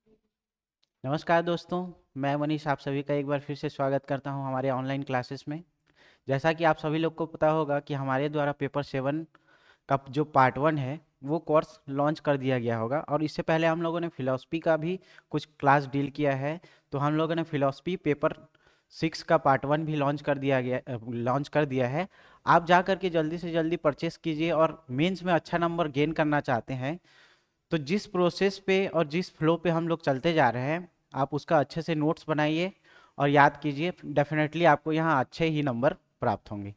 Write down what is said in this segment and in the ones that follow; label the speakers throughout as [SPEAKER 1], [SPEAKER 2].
[SPEAKER 1] नमस्कार दोस्तों, मैं मनीष आप सभी का एक बार फिर से स्वागत करता हूं हमारे ऑनलाइन क्लासेस में। जैसा कि आप सभी लोग को पता होगा कि हमारे द्वारा पेपर 7 का जो पार्ट 1 है वो कोर्स लॉन्च कर दिया गया होगा, और इससे पहले हम लोगों ने फिलॉसफी का भी कुछ क्लास डील किया है। तो हम लोगों ने फिलॉसफी पेपर 6 का पार्ट 1 भी लॉन्च कर दिया है। आप जा कर के जल्दी से जल्दी परचेस कीजिए, और मेंस में अच्छा नंबर गेन करना चाहते हैं तो जिस प्रोसेस पे और जिस फ्लो पे हम लोग चलते जा रहे हैं, आप उसका अच्छे से नोट्स बनाइए और याद कीजिए। डेफिनेटली आपको यहाँ अच्छे ही नंबर प्राप्त होंगे।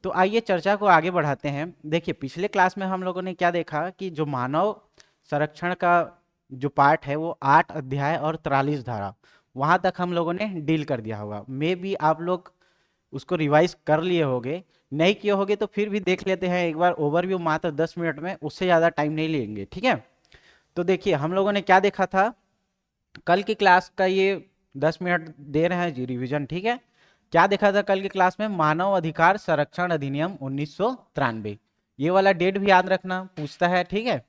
[SPEAKER 1] तो आइए चर्चा को आगे बढ़ाते हैं। देखिए, पिछले क्लास में हम लोगों ने क्या देखा कि जो मानव संरक्षण का जो पार्ट है वो 8 अध्याय और 43 धारा, वहाँ तक हम लोगों ने डील कर दिया होगा। मे बी आप लोग उसको रिवाइज कर लिए होगे, नहीं किए होगे तो फिर भी देख लेते हैं एक बार ओवरव्यू, मात्र 10 मिनट में, उससे ज़्यादा टाइम नहीं लेंगे, ठीक है। तो देखिए हम लोगों ने क्या देखा था कल की क्लास का, ये 10 मिनट दे रहे हैं जी रिवीजन, ठीक है। क्या देखा था कल की क्लास में? मानव अधिकार संरक्षण अधिनियम 1993। ये वाला डेट भी याद रखना, पूछता है, ठीक है।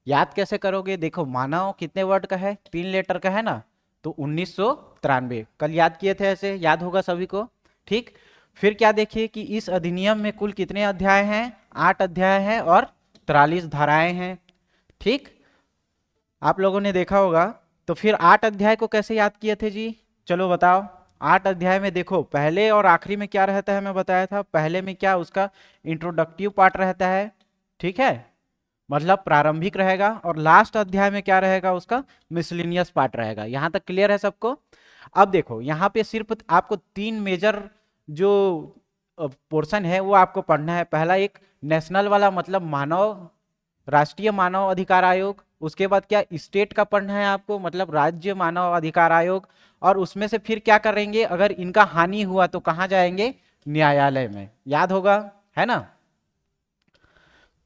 [SPEAKER 1] याद कैसे करोगे? देखो, मानव कितने वर्ड का है? 3 लेटर का है ना, तो 1993 कल याद किए थे, ऐसे याद होगा सभी को, ठीक। फिर क्या देखिए कि इस अधिनियम में कुल कितने अध्याय हैं? 8 अध्याय हैं और 43 धाराएं हैं, ठीक। आप लोगों ने देखा होगा। तो फिर 8 अध्याय को कैसे याद किए थे जी? चलो बताओ। 8 अध्याय में देखो, पहले और आखिरी में क्या रहता है, मैं बताया था। पहले में क्या, उसका इंट्रोडक्टिव पार्ट रहता है, ठीक है, मतलब प्रारंभिक रहेगा। और लास्ट अध्याय में क्या रहेगा, उसका मिसलिनियस पार्ट रहेगा। यहां तक क्लियर है सबको? अब देखो, यहाँ पे सिर्फ आपको 3 मेजर जो पोर्शन है वो आपको पढ़ना है। पहला एक नेशनल वाला, मतलब मानव राष्ट्रीय मानव अधिकार आयोग। उसके बाद क्या, स्टेट का पढ़ना है आपको, मतलब राज्य मानव अधिकार आयोग। और उसमें से फिर क्या करेंगे, अगर इनका हानि हुआ तो कहाँ जाएंगे? न्यायालय में, याद होगा, है ना।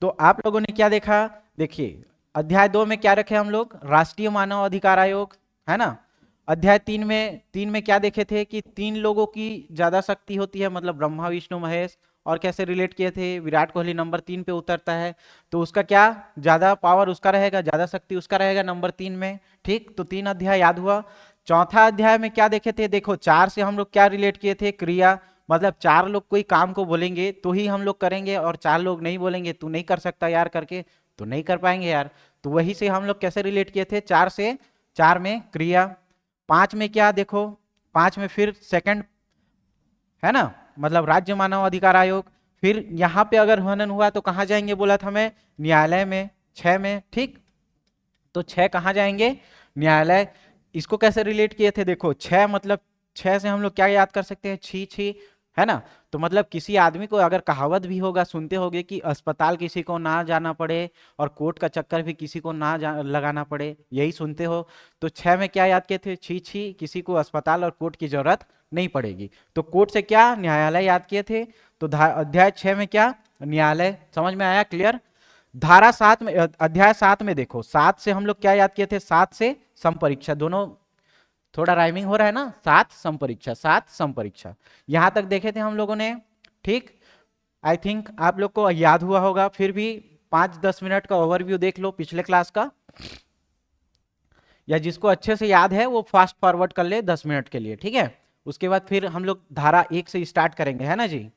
[SPEAKER 1] तो आप लोगों ने क्या देखा? देखिए, अध्याय 2 में क्या रखे हम लोग? राष्ट्रीय मानव अधिकार आयोग, है ना। अध्याय 3 में क्या देखे थे कि 3 लोगों की ज्यादा शक्ति होती है, मतलब ब्रह्मा विष्णु महेश। और कैसे रिलेट किए थे? विराट कोहली नंबर 3 पे उतरता है, तो उसका क्या ज्यादा पावर उसका रहेगा, ज्यादा शक्ति उसका रहेगा नंबर 3 में, ठीक। तो 3 अध्याय याद हुआ। चौथा अध्याय में क्या देखे थे? देखो, 4 से हम लोग क्या रिलेट किए थे? क्रिया, मतलब 4 लोग कोई काम को बोलेंगे तो ही हम लोग करेंगे, और 4 लोग नहीं बोलेंगे तू नहीं कर सकता यार करके, तो नहीं कर पाएंगे यार। तो वही से हम लोग कैसे रिलेट किए थे? 4 से, 4 में क्रिया। 5 में क्या देखो, 5 में फिर सेकंड, है ना, मतलब राज्य मानव अधिकार आयोग। फिर यहाँ पे अगर हनन हुआ तो कहाँ जाएंगे बोला था मैं? न्यायालय में, 6 में, ठीक। तो 6 कहाँ जाएंगे? न्यायालय। इसको कैसे रिलेट किए थे? देखो, 6 मतलब 6 से हम लोग क्या याद कर सकते हैं? छी छी, है ना। तो मतलब किसी आदमी को, अगर कहावत भी होगा, सुनते होगे कि अस्पताल किसी को ना जाना पड़े और कोर्ट का चक्कर भी किसी को ना लगाना पड़े, यही सुनते हो। तो 6 में क्या याद किए थे? छी छी, किसी को अस्पताल और कोर्ट की जरूरत नहीं पड़ेगी। तो कोर्ट से क्या, न्यायालय याद किए थे। तो अध्याय 6 में क्या, न्यायालय। समझ में आया? क्लियर। धारा 7 में, अध्याय 7 में देखो, 7 से हम लोग क्या याद किए थे? 7 से संपरीक्षा, दोनों थोड़ा राइमिंग हो रहा है ना, 7 संपरीक्षा, 7 संपरीक्षा, यहां तक देखे थे हम लोगों ने, ठीक। आई थिंक आप लोग को याद हुआ होगा। फिर भी 5-10 मिनट का ओवरव्यू देख लो पिछले क्लास का, या जिसको अच्छे से याद है वो फास्ट फॉरवर्ड कर ले 10 मिनट के लिए, ठीक है। उसके बाद फिर हम लोग धारा 1 से स्टार्ट करेंगे, है ना जी।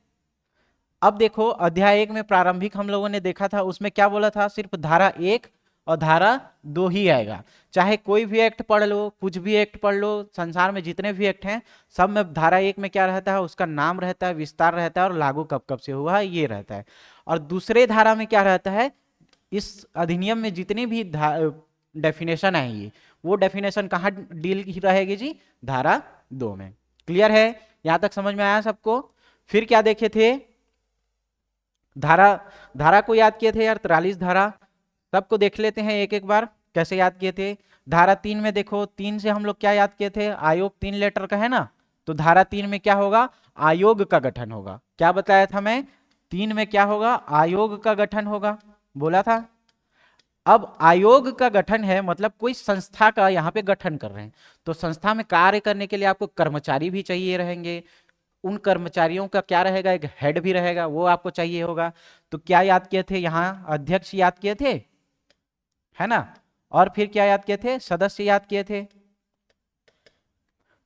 [SPEAKER 1] अब देखो, अध्याय 1 में प्रारंभिक हम लोगों ने देखा था, उसमें क्या बोला था? सिर्फ धारा 1 और धारा 2 ही आएगा। चाहे कोई भी एक्ट पढ़ लो, कुछ भी एक्ट पढ़ लो, संसार में जितने भी एक्ट हैं सब में धारा 1 में क्या रहता है? उसका नाम रहता है, विस्तार रहता है, और लागू कब कब से हुआ है ये रहता है। और दूसरे धारा में क्या रहता है? इस अधिनियम में जितनी भी डेफिनेशन आएंगी, वो डेफिनेशन कहाँ डील की रहेगी जी? धारा 2 में। क्लियर है? यहां तक समझ में आया सबको? फिर क्या देखे थे? धारा, धारा को याद किए थे यार, 43 धारा। सबको देख लेते हैं एक एक बार कैसे याद किए थे। धारा 3 में देखो, 3 से हम लोग क्या याद किए थे? आयोग 3 लेटर का है ना, तो धारा 3 में क्या होगा? आयोग का गठन होगा। क्या बताया था मैं? 3 में क्या होगा? आयोग का गठन होगा, बोला था। अब आयोग का गठन है, मतलब कोई संस्था का यहाँ पे गठन कर रहे हैं, तो संस्था में कार्य करने के लिए आपको कर्मचारी भी चाहिए रहेंगे। उन कर्मचारियों का क्या रहेगा? एक हेड भी रहेगा, वो आपको चाहिए होगा। तो क्या याद किए थे? यहाँ अध्यक्ष याद किए थे, है ना। और फिर क्या याद किए थे? सदस्य याद किए थे।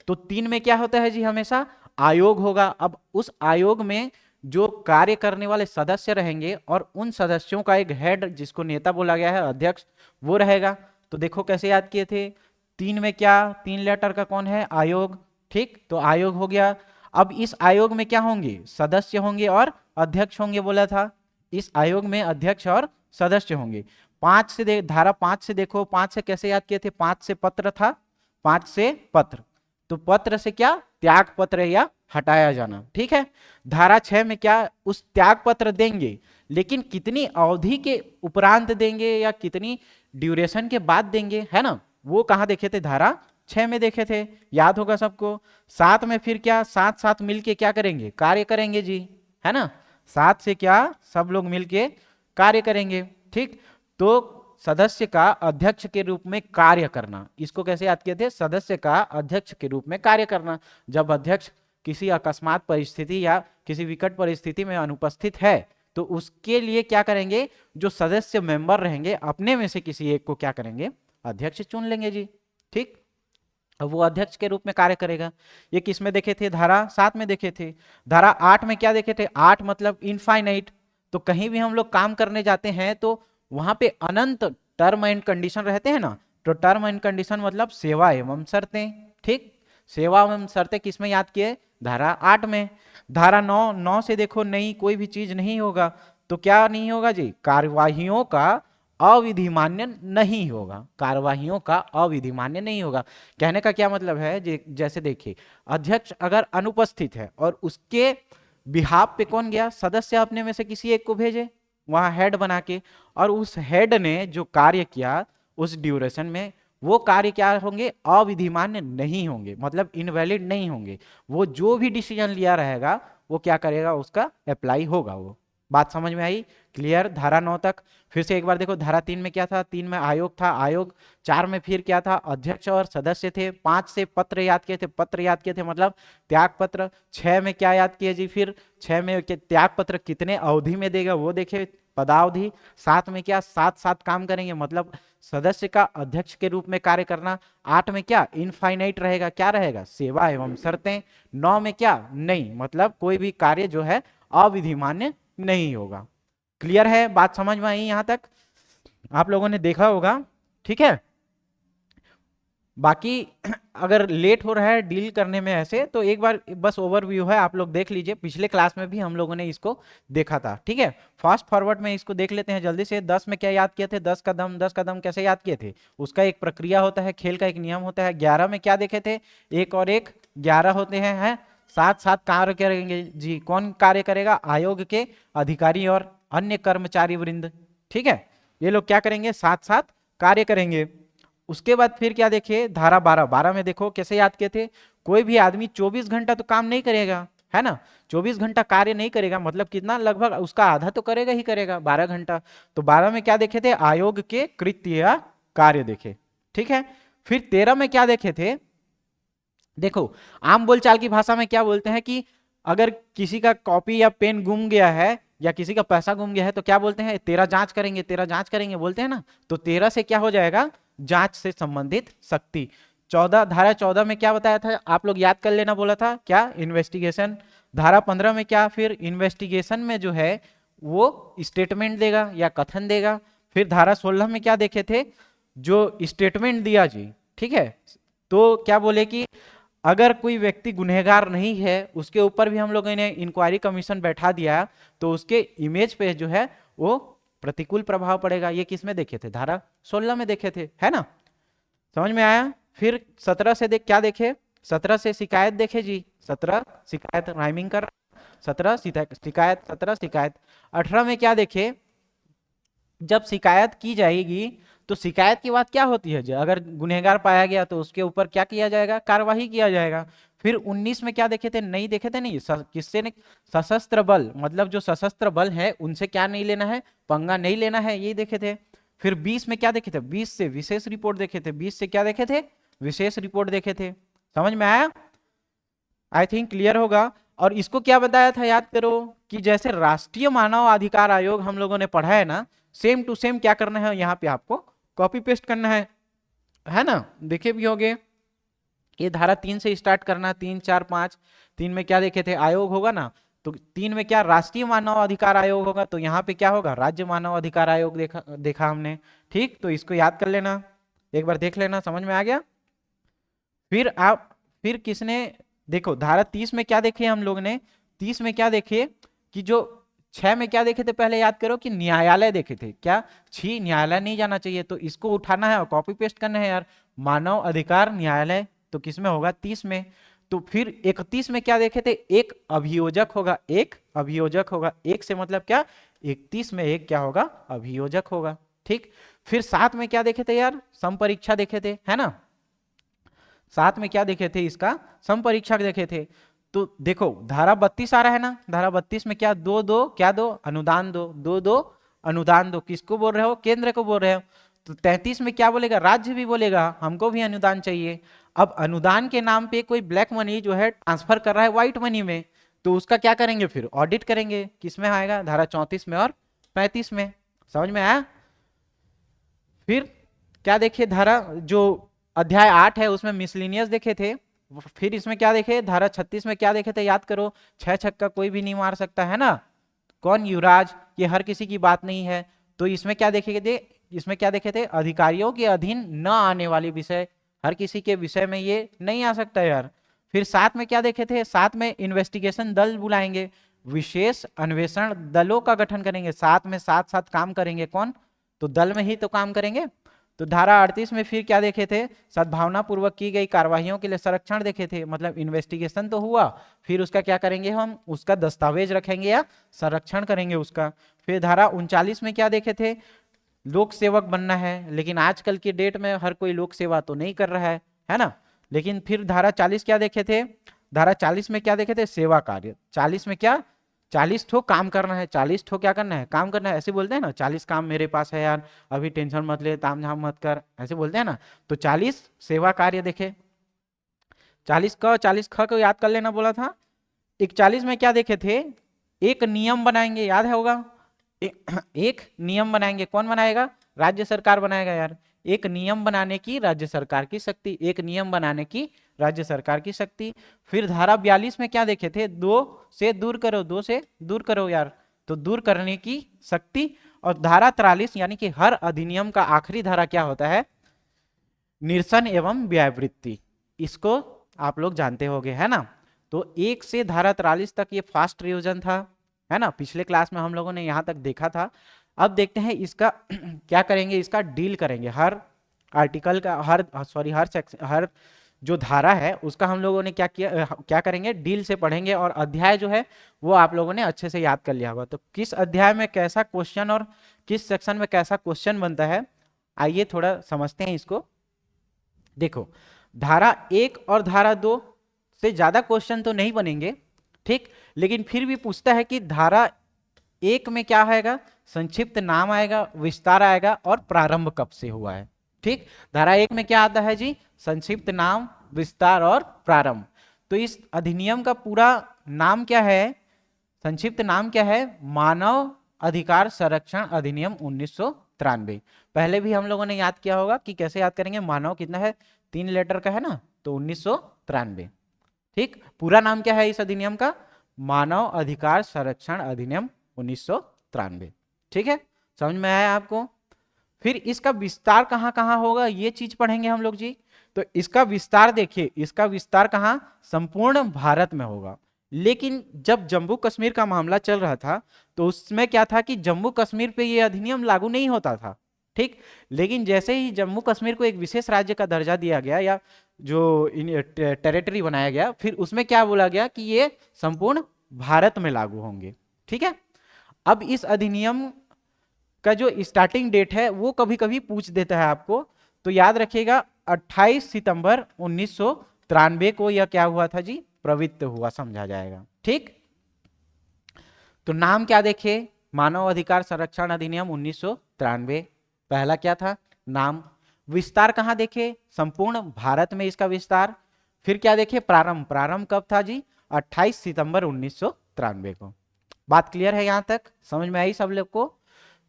[SPEAKER 1] तो 3 में क्या होता है जी, हमेशा आयोग होगा। अब उस आयोग में जो कार्य करने वाले सदस्य रहेंगे और उन सदस्यों का एक हेड, जिसको नेता बोला गया है, अध्यक्ष, वो रहेगा। तो देखो कैसे याद किए थे, 3 में क्या, 3 लेटर का कौन है, आयोग, ठीक, तो आयोग हो गया। अब इस आयोग में क्या होंगे, सदस्य होंगे और अध्यक्ष होंगे, बोला था इस आयोग में अध्यक्ष और सदस्य होंगे। 5 से धारा 5 से देखो, 5 से कैसे याद किए थे, 5 से पत्र था, 5 से पत्र, तो पत्र से क्या, त्याग पत्र या हटाया जाना, ठीक है। धारा 6 में क्या, उस त्याग पत्र देंगे, लेकिन कितनी अवधि के उपरांत देंगे या कितनी ड्यूरेशन के बाद देंगे, है ना, वो कहाँ देखे थे, धारा 6 में देखे थे, याद होगा सबको। 7 में फिर क्या, साथ साथ मिलके क्या करेंगे, कार्य करेंगे जी, है ना, 7 से क्या, सब लोग मिलके कार्य करेंगे, ठीक। तो सदस्य का अध्यक्ष के रूप में कार्य करना, इसको कैसे याद किए थे, सदस्य का अध्यक्ष के रूप में कार्य करना। जब अध्यक्ष किसी अकस्मात परिस्थिति या किसी विकट परिस्थिति में अनुपस्थित है, तो उसके लिए क्या करेंगे, जो सदस्य मेंबर रहेंगे अपने में से किसी एक को क्या करेंगे, अध्यक्ष चुन लेंगे जी, ठीक। अब वो अध्यक्ष के रूप में कार्य करेगा। ये किस में देखे थे, धारा 7 में देखे थे। धारा 8 में क्या देखे थे, 8 मतलब इनफाइनाइट। तो कहीं भी हम लोग काम करने जाते हैं तो वहां पे अनंत टर्म एंड कंडीशन रहते हैं ना, तो टर्म एंड कंडीशन मतलब सेवा एवं शर्तें, ठीक। सेवा एवं शर्तें किस में याद किए, धारा 8 में। धारा 9 से देखो, नई कोई भी चीज नहीं होगा, तो क्या नहीं होगा जी, कार्यवाहियों का अविधिमान्य नहीं होगा, कार्यवाहियों का अविधिमान्य नहीं होगा। कहने का क्या मतलब है, जैसे देखिए, अध्यक्ष अगर अनुपस्थित है और उसके बिहाफ पे कौन गया, सदस्य अपने में से किसी एक को भेजे वहां हेड बना के, और उस हेड ने जो कार्य किया उस ड्यूरेशन में, वो कार्य क्या होंगे, अविधिमान्य नहीं होंगे, मतलब इनवैलिड नहीं होंगे। वो जो भी डिसीजन लिया रहेगा वो क्या करेगा, उसका अप्लाई होगा। वो बात समझ में आई, क्लियर, धारा 9 तक। फिर से एक बार देखो, धारा 3 में क्या था, 3 में आयोग था, आयोग। 4 में फिर क्या था, अध्यक्ष और सदस्य थे। 5 से पत्र याद किए थे, पत्र याद किए थे मतलब त्याग पत्र। 6 में क्या याद किए जी, फिर 6 में त्याग पत्र कितने अवधि में देगा वो देखे, पदावधि। 7 में क्या, साथ साथ काम करेंगे, मतलब सदस्य का अध्यक्ष के रूप में कार्य करना। 8 में क्या, इनफाइनाइट रहेगा, क्या रहेगा, सेवा एवं शर्तें। 9 में क्या, नहीं, मतलब कोई भी कार्य जो है अविधिमान्य नहीं होगा। क्लियर है, बात समझ में आई यहां तक, आप लोगों ने देखा होगा, ठीक है। बाकी अगर लेट हो रहा है डील करने में ऐसे, तो एक बार बस ओवरव्यू है, आप लोग देख लीजिए, पिछले क्लास में भी हम लोगों ने इसको देखा था, ठीक है। फास्ट फॉरवर्ड में इसको देख लेते हैं जल्दी से। 10 में क्या याद किए थे, 10 कदम, 10 कदम कैसे याद किए थे, उसका एक प्रक्रिया होता है, खेल का एक नियम होता है। 11 में क्या देखे थे, 1 और 1 11 होते हैं, साथ साथ कार्य करेंगे जी, कौन कार्य करेगा, आयोग के अधिकारी और अन्य कर्मचारी वृंद, ठीक है, ये लोग क्या करेंगे, साथ साथ कार्य करेंगे। उसके बाद फिर क्या देखिए, धारा 12, 12 में देखो कैसे याद किए थे, कोई भी आदमी 24 घंटा तो काम नहीं करेगा, है ना, 24 घंटा कार्य नहीं करेगा, मतलब कितना, लगभग उसका आधा तो करेगा ही करेगा, 12 घंटा। तो 12 में क्या देखे थे, आयोग के कृत्य या कार्य देखे, ठीक है। फिर 13 में क्या देखे थे, देखो आम बोलचाल की भाषा में क्या बोलते हैं कि अगर किसी का कॉपी या पेन गुम गया है या किसी का पैसा गुम गया है तो क्या बोलते हैं, तेरा जांच करेंगे, तेरा जांच करेंगे बोलते हैं ना। तो 13 से क्या हो जाएगा, जांच से संबंधित शक्ति। 14, धारा 14 में क्या बताया था, आप लोग याद कर लेना, बोला था क्या, इन्वेस्टिगेशन। धारा 15 में क्या, फिर इन्वेस्टिगेशन में जो है वो स्टेटमेंट देगा या कथन देगा। फिर धारा 16 में क्या देखे थे, जो स्टेटमेंट दिया जी, ठीक है, तो क्या बोले कि अगर कोई व्यक्ति गुनहगार नहीं है, उसके ऊपर भी हम लोगों ने इंक्वायरी कमीशन बैठा दिया, तो उसके इमेज पे जो है वो प्रतिकूल प्रभाव पड़ेगा। ये किस में देखे थे, धारा 16 में देखे थे, है ना, समझ में आया। फिर 17 से क्या देखे, 17 से शिकायत देखे जी, 17 शिकायत, राइमिंग कर, 17 शिकायत, 17 शिकायत। 18 में क्या देखे, जब शिकायत की जाएगी तो शिकायत की बात क्या होती है, अगर गुनहगार पाया गया तो उसके ऊपर क्या किया जाएगा, कार्यवाही किया जाएगा। फिर 19 में क्या देखे थे, नहीं देखे थे, नहीं, किससे ने, सशस्त्र बल, मतलब जो सशस्त्र बल है उनसे क्या नहीं लेना है, पंगा नहीं लेना है, ये देखे थे। फिर 20 में क्या देखे थे, 20 से विशेष रिपोर्ट देखे थे, 20 से क्या देखे थे, विशेष रिपोर्ट देखे थे। समझ में आया, आई थिंक क्लियर होगा। और इसको क्या बताया था, याद करो, कि जैसे राष्ट्रीय मानव अधिकार आयोग हम लोगों ने पढ़ा है ना, सेम टू सेम क्या करना है, यहाँ पे आपको कॉपी पेस्ट करना है ना, देखे भी होंगे। ये धारा 3 से स्टार्ट करना, 3, 4, 5। 3 में क्या देखे थे, आयोग होगा ना, तो 3 में क्या, राष्ट्रीय मानव अधिकार आयोग होगा, तो यहाँ पे क्या होगा, राज्य मानव अधिकार आयोग देखा हमने। ठीक, तो इसको याद कर लेना, एक बार देख लेना, समझ में आ गया। फिर किसने, देखो धारा 30 में क्या देखे हम लोग ने, 30 में क्या देखे कि जो 6 में क्या देखे थे, पहले याद करो कि न्यायालय देखे थे, क्या, छी न्यायालय नहीं जाना चाहिए, तो इसको उठाना है और कॉपी पेस्ट करना है यार, मानव अधिकार न्यायालय, तो किस में होगा, 30 में। तो फिर 31 में क्या देखे थे, एक अभियोजक होगा, एक अभियोजक होगा, एक से मतलब क्या, 31 में एक क्या होगा, अभियोजक होगा। ठीक, फिर 7 में क्या देखे थे यार, संपरीक्षा देखे थे, है ना। 7 में क्या देखे थे, इसका संपरीक्षक देखे थे। तो देखो धारा 32 आ रहा है ना, धारा 32 में क्या, दो दो क्या दो, अनुदान दो, दो दो अनुदान दो, किसको बोल रहे हो, केंद्र को बोल रहे हो। तो 33 में क्या बोलेगा, राज्य भी बोलेगा हमको भी अनुदान चाहिए। अब अनुदान के नाम पे कोई ब्लैक मनी जो है ट्रांसफर कर रहा है व्हाइट मनी में, तो उसका क्या करेंगे, फिर ऑडिट करेंगे, किसमें आएगा, धारा 34 में और 35 में। समझ में आया। फिर क्या देखिए, धारा जो अध्याय 8 है उसमें मिसलिनियस देखे थे। फिर इसमें क्या देखे, धारा 36 में क्या देखे थे, याद करो, 6 छक्का कोई भी नहीं मार सकता, है ना, कौन, युवराज, ये हर किसी की बात नहीं है। तो इसमें क्या देखे थे, इसमें क्या देखे थे, अधिकारियों के अधीन न आने वाली विषय, हर किसी के विषय में ये नहीं आ सकता यार। फिर 7 में क्या देखे थे, 7 में इन्वेस्टिगेशन दल बुलाएंगे, विशेष अन्वेषण दलों का गठन करेंगे, साथ में साथ साथ काम करेंगे, कौन, तो दल में ही तो काम करेंगे। तो धारा 38 में फिर क्या देखे थे, सद्भावना पूर्वक की गई कार्यवाहियों के लिए संरक्षण देखे थे, मतलब इन्वेस्टिगेशन तो हुआ, फिर उसका क्या करेंगे हम, उसका दस्तावेज रखेंगे या संरक्षण करेंगे उसका। फिर धारा 39 में क्या देखे थे, लोक सेवक बनना है, लेकिन आजकल की डेट में हर कोई लोक सेवा तो नहीं कर रहा है ना। लेकिन फिर धारा 40 क्या देखे थे, धारा 40 में क्या देखे थे, सेवा कार्य, 40 में क्या, 40 ठो काम करना है, 40 ठो क्या करना है, काम करना है, ऐसे बोलते हैं ना, 40 काम मेरे पास है यार, अभी टेंशन मत ले, ताम झाम मत कर, ऐसे बोलते हैं ना। तो 40 सेवा कार्य देखे। 40 ख को याद कर लेना बोला था। 41 में क्या देखे थे, एक नियम बनाएंगे, याद है होगा, एक नियम बनाएंगे, कौन बनाएगा, राज्य सरकार बनाएगा यार। एक नियम बनाने की राज्य सरकार की शक्ति, एक नियम बनाने की राज्य सरकार की शक्ति। फिर धारा 42 में क्या देखे थे, दो से दूर करो, दो से दूर करो यार, तो दूर करने की शक्ति। और धारा 43 यानी कि हर अधिनियम का आखिरी धारा क्या होता है, निरसन एवं व्यावृत्ति, इसको आप लोग जानते होंगे, है ना। तो 1 से धारा 43 तक ये फास्ट रिवीजन था, है ना, पिछले क्लास में हम लोगों ने यहाँ तक देखा था। अब देखते हैं इसका क्या करेंगे, इसका डील करेंगे, हर आर्टिकल का, हर सेक्शन, हर जो धारा है उसका हम लोगों ने क्या किया, क्या करेंगे, डील से पढ़ेंगे। और अध्याय जो है वो आप लोगों ने अच्छे से याद कर लिया होगा। तो किस अध्याय में कैसा क्वेश्चन और किस सेक्शन में कैसा क्वेश्चन बनता है, आइए थोड़ा समझते हैं इसको। देखो धारा 1 और धारा 2 से ज्यादा क्वेश्चन तो नहीं बनेंगे, ठीक, लेकिन फिर भी पूछता है कि धारा 1 में क्या आएगा, संक्षिप्त नाम आएगा, विस्तार आएगा और प्रारंभ कब से हुआ है। ठीक, धारा 1 में क्या आता है जी, संक्षिप्त नाम, विस्तार और प्रारंभ। तो इस अधिनियम का पूरा नाम क्या है, संक्षिप्त नाम क्या है, मानव अधिकार संरक्षण अधिनियम 1993। पहले भी हम लोगों ने याद किया होगा कि कैसे याद करेंगे, मानव कितना है, 3 लेटर का है ना, तो 1993। ठीक, पूरा नाम क्या है इस अधिनियम का, मानव अधिकार संरक्षण अधिनियम 1993। ठीक है, समझ में आया आपको। फिर इसका विस्तार कहां कहां होगा, ये चीज पढ़ेंगे हम लोग जी। तो इसका विस्तार देखिए, इसका विस्तार कहां, संपूर्ण भारत में होगा। लेकिन जब जम्मू कश्मीर का मामला चल रहा था तो उसमें क्या था कि जम्मू कश्मीर पे ये अधिनियम लागू नहीं होता था। ठीक, लेकिन जैसे ही जम्मू कश्मीर को एक विशेष राज्य का दर्जा दिया गया या जो टेरिटरी बनाया गया, फिर उसमें क्या बोला गया कि ये संपूर्ण भारत में लागू होंगे। ठीक है, अब इस अधिनियम का जो स्टार्टिंग डेट है वो कभी कभी पूछ देता है आपको, तो याद रखिएगा 28 सितंबर 1993 को यह क्या हुआ था जी, प्रवृत्त हुआ, समझा जाएगा। ठीक, तो नाम क्या देखे, मानव अधिकार संरक्षण अधिनियम 1993, पहला क्या था, नाम। विस्तार कहां देखे, संपूर्ण भारत में इसका विस्तार। फिर क्या देखे, प्रारंभ, प्रारंभ कब था जी, 28 सितंबर 1993 को। बात क्लियर है, यहां तक समझ में आई सब लोग को।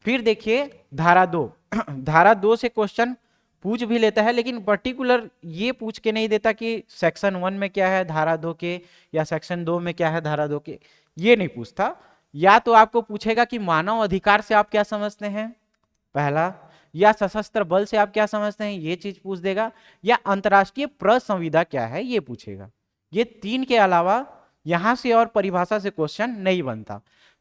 [SPEAKER 1] फिर देखिए धारा 2 धारा 2 से क्वेश्चन पूछ भी लेता है, लेकिन पर्टिकुलर ये पूछ के नहीं देता कि सेक्शन 1 में क्या है धारा 2 के, या सेक्शन 2 में क्या है धारा 2 के, ये नहीं पूछता। या तो आपको पूछेगा कि मानव अधिकार से आप क्या समझते हैं, पहला, या सशस्त्र बल से आप क्या समझते हैं, ये चीज पूछ देगा, या अंतरराष्ट्रीय प्रसंविधा क्या है ये पूछेगा। ये तीन के अलावा यहां से और परिभाषा से क्वेश्चन नहीं बनता।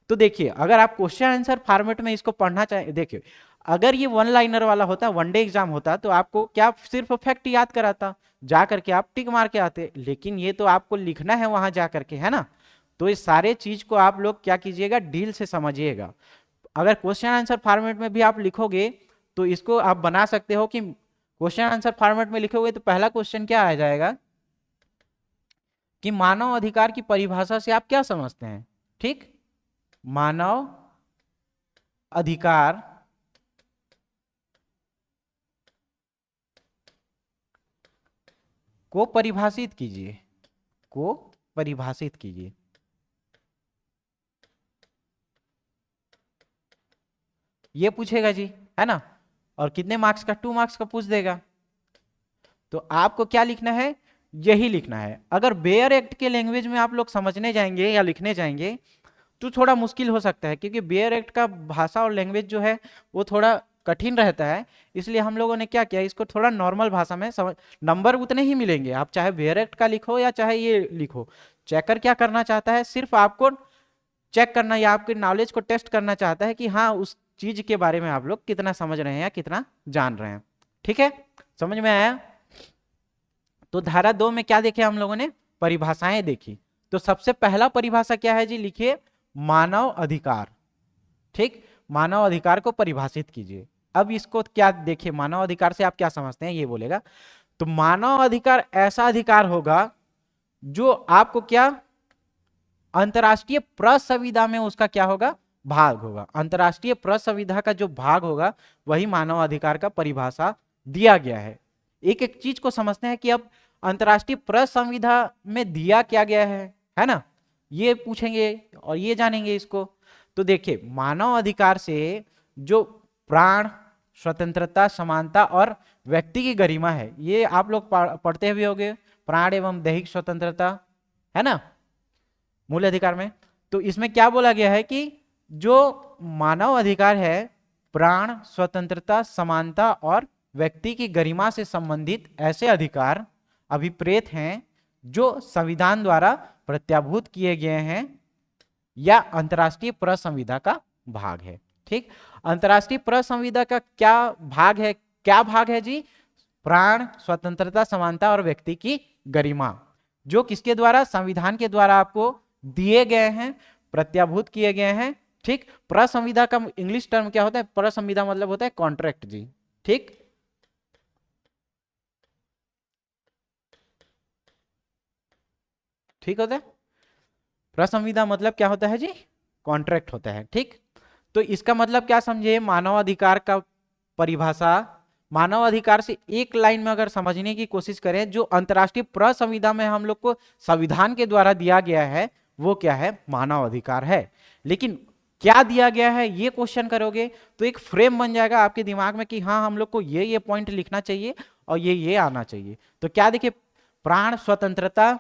[SPEAKER 1] तो देखिए, अगर आप क्वेश्चन आंसर फॉर्मेट में इसको पढ़ना चाहे, देखिए अगर ये वन लाइनर वाला होता, वन डे एग्जाम होता, तो आपको क्या सिर्फ फैक्ट याद कराता, जा करके आप टिक मार के आते, लेकिन ये तो आपको लिखना है वहां जा करके, है ना। तो इस सारे चीज को आप लोग क्या कीजिएगा, डील से समझिएगा। अगर क्वेश्चन आंसर फॉर्मेट में भी आप लिखोगे तो इसको आप बना सकते हो कि क्वेश्चन आंसर फॉर्मेट में लिखोगे तो पहला क्वेश्चन क्या आ जाएगा कि मानव अधिकार की परिभाषा से आप क्या समझते हैं। ठीक, मानव अधिकार को परिभाषित कीजिए, को परिभाषित कीजिए। ये पूछेगा जी, है ना, और कितने मार्क्स का, 2 मार्क्स का पूछ देगा। तो आपको क्या लिखना है, यही लिखना है। अगर बेयर एक्ट के लैंग्वेज में आप लोग समझने जाएंगे या लिखने जाएंगे तो थोड़ा मुश्किल हो सकता है, क्योंकि बेयर एक्ट का भाषा और लैंग्वेज जो है वो थोड़ा कठिन रहता है। इसलिए हम लोगों ने क्या किया, इसको थोड़ा नॉर्मल भाषा में समझ, नंबर उतने ही मिलेंगे, आप चाहे बेयर एक्ट का लिखो या चाहे ये लिखो। चेकर क्या करना चाहता है, सिर्फ आपको चेक करना या आपके नॉलेज को टेस्ट करना चाहता है कि हाँ उस चीज के बारे में आप लोग कितना समझ रहे हैं या कितना जान रहे हैं। ठीक है, समझ में आया। तो धारा 2 में क्या देखे हम लोगों ने, परिभाषाएं देखी। तो सबसे पहला परिभाषा क्या है जी, लिखिए मानव अधिकार। ठीक, मानव अधिकार को परिभाषित कीजिए। अब इसको क्या देखिए, मानव अधिकार से आप क्या समझते हैं ये बोलेगा। तो मानव अधिकार ऐसा अधिकार होगा जो आपको क्या, अंतरराष्ट्रीय प्रसंविधा में उसका क्या होगा, भाग होगा। अंतरराष्ट्रीय प्रसंविधा का जो भाग होगा वही मानव अधिकार का परिभाषा दिया गया है। एक एक चीज को समझते हैं कि अब अंतरराष्ट्रीय प्रसंविधा में दिया क्या गया है ना, ये पूछेंगे और ये जानेंगे इसको। तो देखिए, मानव अधिकार से जो प्राण, स्वतंत्रता, समानता और व्यक्ति की गरिमा है, ये आप लोग पढ़ते हुए होंगे, प्राण एवं दैहिक स्वतंत्रता, है ना, मूल अधिकार में। तो इसमें क्या बोला गया है कि जो मानव अधिकार है, प्राण, स्वतंत्रता, समानता और व्यक्ति की गरिमा से संबंधित ऐसे अधिकार अभिप्रेत हैं जो संविधान द्वारा प्रत्याभूत किए गए हैं या अंतरराष्ट्रीय प्रसंविधा का भाग है। ठीक, अंतरराष्ट्रीय प्रसंविधा का क्या भाग है, क्या भाग है जी, प्राण, स्वतंत्रता, समानता और व्यक्ति की गरिमा, जो किसके द्वारा, संविधान के द्वारा आपको दिए गए हैं, प्रत्याभूत किए गए हैं। ठीक, प्रसंविधा का इंग्लिश टर्म क्या होता है, प्रसंविधा मतलब होता है कॉन्ट्रैक्ट जी। ठीक, ठीक होता है, प्रसंविधा मतलब क्या होता है जी, कॉन्ट्रैक्ट होता है। ठीक, तो इसका मतलब क्या समझे, मानव अधिकार का परिभाषा, मानव अधिकार से एक लाइन में अगर समझने की कोशिश करें, जो अंतरराष्ट्रीय प्रसंविधा में हम लोग को संविधान के द्वारा दिया गया है वो क्या है, मानव अधिकार है। लेकिन क्या दिया गया है ये क्वेश्चन करोगे तो एक फ्रेम बन जाएगा आपके दिमाग में कि हाँ हम लोग को ये पॉइंट लिखना चाहिए और ये आना चाहिए। तो क्या देखिए, प्राण, स्वतंत्रता,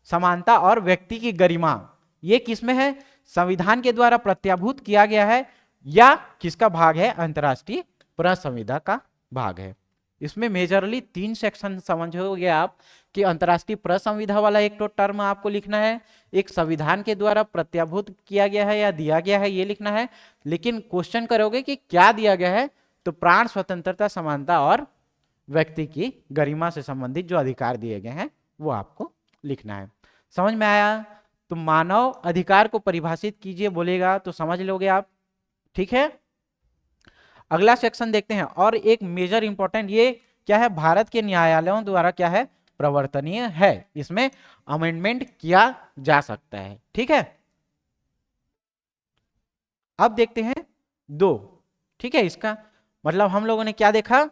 [SPEAKER 1] समानता और व्यक्ति की गरिमा, ये किसमें है, संविधान के द्वारा प्रत्याभूत किया गया है या किसका भाग है, अंतरराष्ट्रीय प्रसंविधा का भाग है। इसमें मेजरली 3 सेक्शन समझोगे आप कि अंतरराष्ट्रीय प्रसंविधा वाला एक तो टर्म आपको लिखना है, एक संविधान के द्वारा प्रत्याभूत किया गया है या दिया गया है ये लिखना है। लेकिन क्वेश्चन करोगे कि क्या दिया गया है, तो प्राण, स्वतंत्रता, समानता और व्यक्ति की गरिमा से संबंधित जो अधिकार दिए गए हैं वो आपको लिखना है। समझ में आया। तो मानव अधिकार को परिभाषित कीजिए बोलेगा तो समझ लोगे आप। ठीक है, अगला सेक्शन देखते हैं। और एक मेजर इंपॉर्टेंट, ये क्या है, भारत के न्यायालयों द्वारा क्या है, प्रवर्तनीय है, इसमें अमेंडमेंट किया जा सकता है। ठीक है, अब देखते हैं 2। ठीक है, इसका मतलब हम लोगों ने क्या देखा,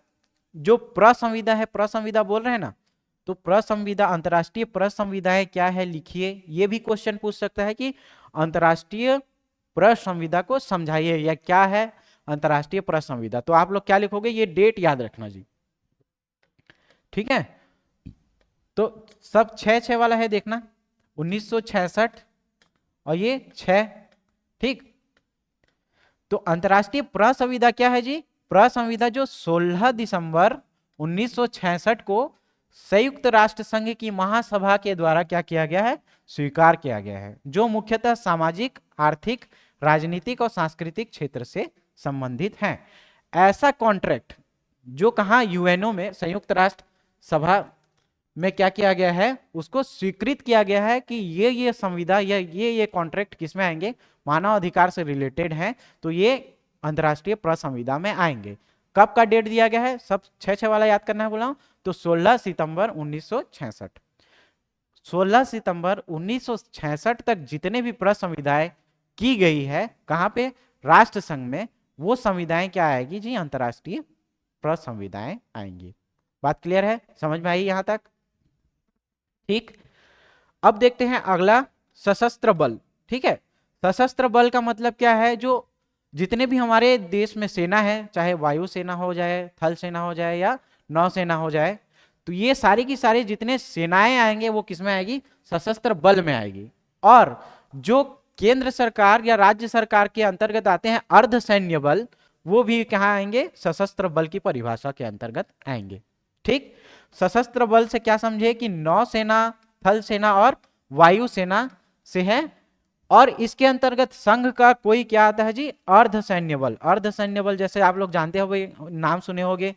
[SPEAKER 1] जो प्रसंविधा है, प्रसंविधा बोल रहे हैं ना, तो प्रसंविधा, अंतरराष्ट्रीय प्रसंविधा है क्या है लिखिए। ये भी क्वेश्चन पूछ सकता है कि अंतरराष्ट्रीय प्रसंविधा को समझाइए या क्या है अंतरराष्ट्रीय प्रसंविधा। तो आप लोग क्या लिखोगे, ये डेट याद रखना जी, ठीक है, तो सब 6 वाला है देखना, 1966 और ये 6, ठीक। तो अंतर्राष्ट्रीय प्रसंविदा क्या है जी? प्रसंविदा जो 16 दिसंबर 1966 को संयुक्त राष्ट्र संघ की महासभा के द्वारा क्या किया गया है? स्वीकार किया गया है, जो मुख्यतः सामाजिक, आर्थिक, राजनीतिक और सांस्कृतिक क्षेत्र से संबंधित है। ऐसा कॉन्ट्रैक्ट जो कहा यूएनओ में, संयुक्त राष्ट्र सभा में क्या किया गया है? उसको स्वीकृत किया गया है कि ये संविदा या ये कॉन्ट्रैक्ट किस में आएंगे? मानव अधिकार से रिलेटेड हैं, तो ये अंतर्राष्ट्रीय प्रसंविदा में आएंगे। कब का डेट दिया गया है? सब 6 वाला याद करना है बोला हूं, तो 16 सितंबर 1966। 16 सितंबर 1966 तक जितने भी प्रसंविदाएं की गई है कहां पे? राष्ट्र संघ में, वो संविधाएं क्या आएगी जी? अंतर्राष्ट्रीय प्रसंविदाएं आएंगी। बात क्लियर है? समझ में आई यहां तक? ठीक। अब देखते हैं अगला, सशस्त्र बल। ठीक है, सशस्त्र बल का मतलब क्या है? जो जितने भी हमारे देश में सेना है, चाहे वायुसेना हो जाए, थल सेना हो जाए या नौसेना हो जाए, तो ये सारी की सारी जितने सेनाएं आएंगे वो किसमें आएगी? सशस्त्र बल में आएगी। और जो केंद्र सरकार या राज्य सरकार के अंतर्गत आते हैं अर्ध सैन्य बल, वो भी कहाँ आएंगे? सशस्त्र बल की परिभाषा के अंतर्गत आएंगे। ठीक, सशस्त्र बल से क्या समझे कि नौसेना, थल सेना और वायुसेना से है। और इसके अंतर्गत संघ का कोई क्या आता है जी? अर्ध सैन्य बल। अर्ध सैन्य बल जैसे आप लोग जानते हो, नाम सुने होंगे,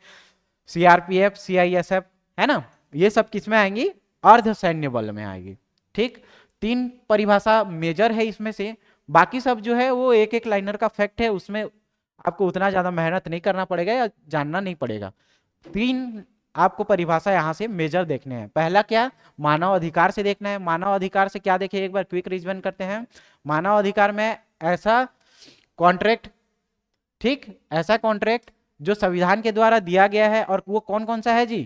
[SPEAKER 1] सीआरपीएफ, सीआईएसएफ, है ना, ये सब किस में आएंगी? अर्ध सैन्य बल में आएगी। ठीक, 3 परिभाषा मेजर है इसमें से, बाकी सब जो है वो एक एक लाइनर का फैक्ट है, उसमें आपको उतना ज्यादा मेहनत नहीं करना पड़ेगा या जानना नहीं पड़ेगा। 3 आपको परिभाषा यहां से मेजर देखने हैं। पहला क्या? मानव अधिकार से देखना है। मानव अधिकार से क्या देखे, एक बार क्विक रिवीजन करते हैं। मानव अधिकार में ऐसा कॉन्ट्रैक्ट, ठीक, ऐसा कॉन्ट्रैक्ट जो संविधान के द्वारा दिया गया है, और वो कौन कौन सा है जी?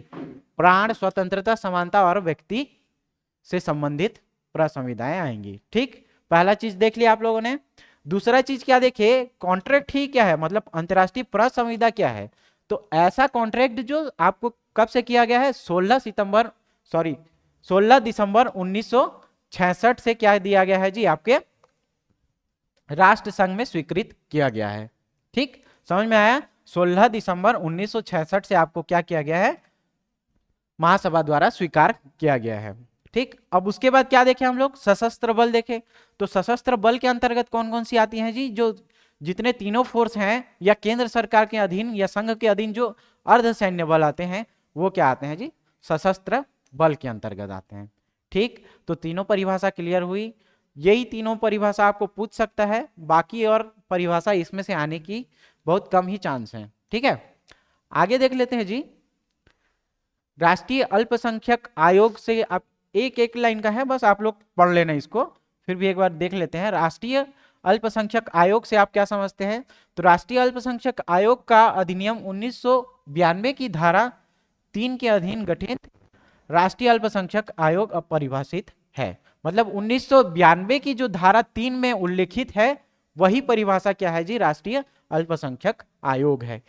[SPEAKER 1] प्राण, स्वतंत्रता, समानता और व्यक्ति से संबंधित प्रसंविदाएं आएंगी। ठीक, पहला चीज देख लिया आप लोगों ने। दूसरा चीज क्या देखे? कॉन्ट्रैक्ट ही क्या है, मतलब अंतर्राष्ट्रीय प्रसंविदा क्या है? तो ऐसा कॉन्ट्रैक्ट जो आपको कब से किया गया है? 16 दिसंबर 1966 से क्या दिया गया है जी? आपके राष्ट्र संघ में स्वीकृत किया गया है। ठीक, समझ में आया? 16 दिसंबर 1966 से आपको क्या किया गया है? महासभा द्वारा स्वीकार किया गया है। ठीक, अब उसके बाद क्या देखें हम लोग? सशस्त्र बल देखें। तो सशस्त्र बल के अंतर्गत कौन कौन सी आती हैं जी? जो जितने तीनों फोर्स हैं या केंद्र सरकार के अधीन या संघ के अधीन जो अर्ध सैन्य बल आते हैं, वो क्या आते हैं जी? सशस्त्र बल के अंतर्गत आते हैं। ठीक, तो तीनों परिभाषा क्लियर हुई। यही तीनों परिभाषा आपको पूछ सकता है, बाकी और परिभाषा इसमें से आने की बहुत कम ही चांस है। ठीक है, आगे देख लेते हैं जी। राष्ट्रीय अल्पसंख्यक आयोग से आप एक एक लाइन का है, बस आप लोग पढ़ लेना इसको, फिर भी एक बार देख लेते हैं। राष्ट्रीय अल्पसंख्यक आयोग से आप क्या समझते हैं? तो राष्ट्रीय अल्पसंख्यक आयोग का अधिनियम 1992 की धारा 3 के अधीन गठित राष्ट्रीय अल्पसंख्यक आयोग अब परिभाषित है। मतलब 1992 की जो धारा 3 में उल्लेखित है, वही परिभाषा क्या है जी? राष्ट्रीय अल्पसंख्यक आयोग है।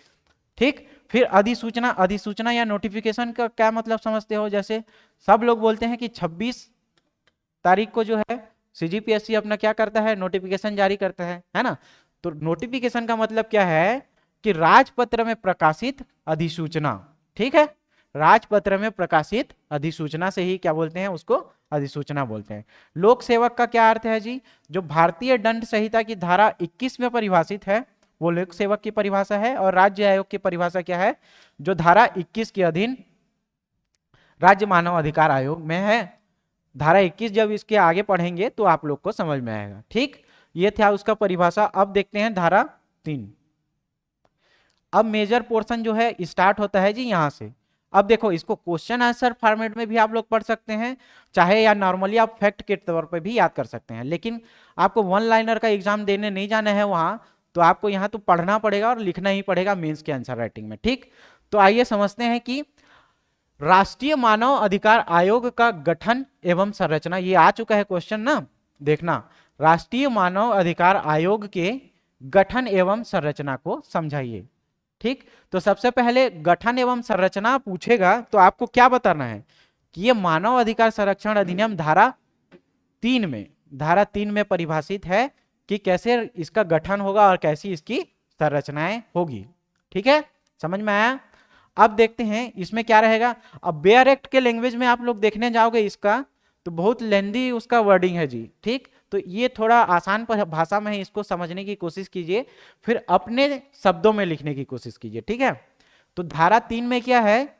[SPEAKER 1] ठीक, फिर अधिसूचना। अधिसूचना या नोटिफिकेशन का क्या मतलब समझते हो? जैसे सब लोग बोलते हैं कि 26 तारीख को जो है सीजीपीएससी अपना क्या करता है? नोटिफिकेशन जारी करता है ना। तो नोटिफिकेशन का मतलब क्या है कि राजपत्र में प्रकाशित अधिसूचना। ठीक है, राजपत्र में प्रकाशित अधिसूचना से ही क्या बोलते हैं? उसको अधिसूचना बोलते हैं। लोक सेवक का क्या अर्थ है जी? जो भारतीय दंड संहिता की धारा 21 में परिभाषित है, वो लोक सेवक की परिभाषा है। और राज्य आयोग की परिभाषा क्या है? जो धारा 21 के अधीन राज्य मानव अधिकार आयोग में है। धारा 21 जब इसके आगे पढ़ेंगे तो आप लोग को समझ में आएगा। ठीक, ये था उसका परिभाषा। अब देखते हैं धारा 3। अब मेजर पोर्शन जो है स्टार्ट होता है जी यहां से। अब देखो, इसको क्वेश्चन आंसर फॉर्मेट में भी आप लोग पढ़ सकते हैं, चाहे या नॉर्मली आप फैक्ट के तौर पे भी याद कर सकते हैं। लेकिन आपको 1 लाइनर का एग्जाम देने नहीं जाना है वहां, तो आपको यहाँ तो पढ़ना पड़ेगा और लिखना ही पड़ेगा मेंस के आंसर राइटिंग में। ठीक, तो आइए समझते हैं कि राष्ट्रीय मानव अधिकार आयोग का गठन एवं संरचना। ये आ चुका है क्वेश्चन ना, देखना। राष्ट्रीय मानव अधिकार आयोग के गठन एवं संरचना को समझाइए। ठीक, तो सबसे पहले गठन एवं संरचना पूछेगा तो आपको क्या बताना है कि ये मानव अधिकार संरक्षण अधिनियम धारा 3 में परिभाषित है कि कैसे इसका गठन होगा और कैसी इसकी संरचनाएं होगी। ठीक है, समझ में आया। अब देखते हैं इसमें क्या रहेगा। अब बेयर एक्ट के लैंग्वेज में आप लोग देखने जाओगे इसका तो बहुत लेंदी उसका वर्डिंग है जी। ठीक, तो ये थोड़ा आसान भाषा में है, इसको समझने की कोशिश कीजिए, फिर अपने शब्दों में लिखने की कोशिश कीजिए। ठीक है, तो धारा 3 में क्या है,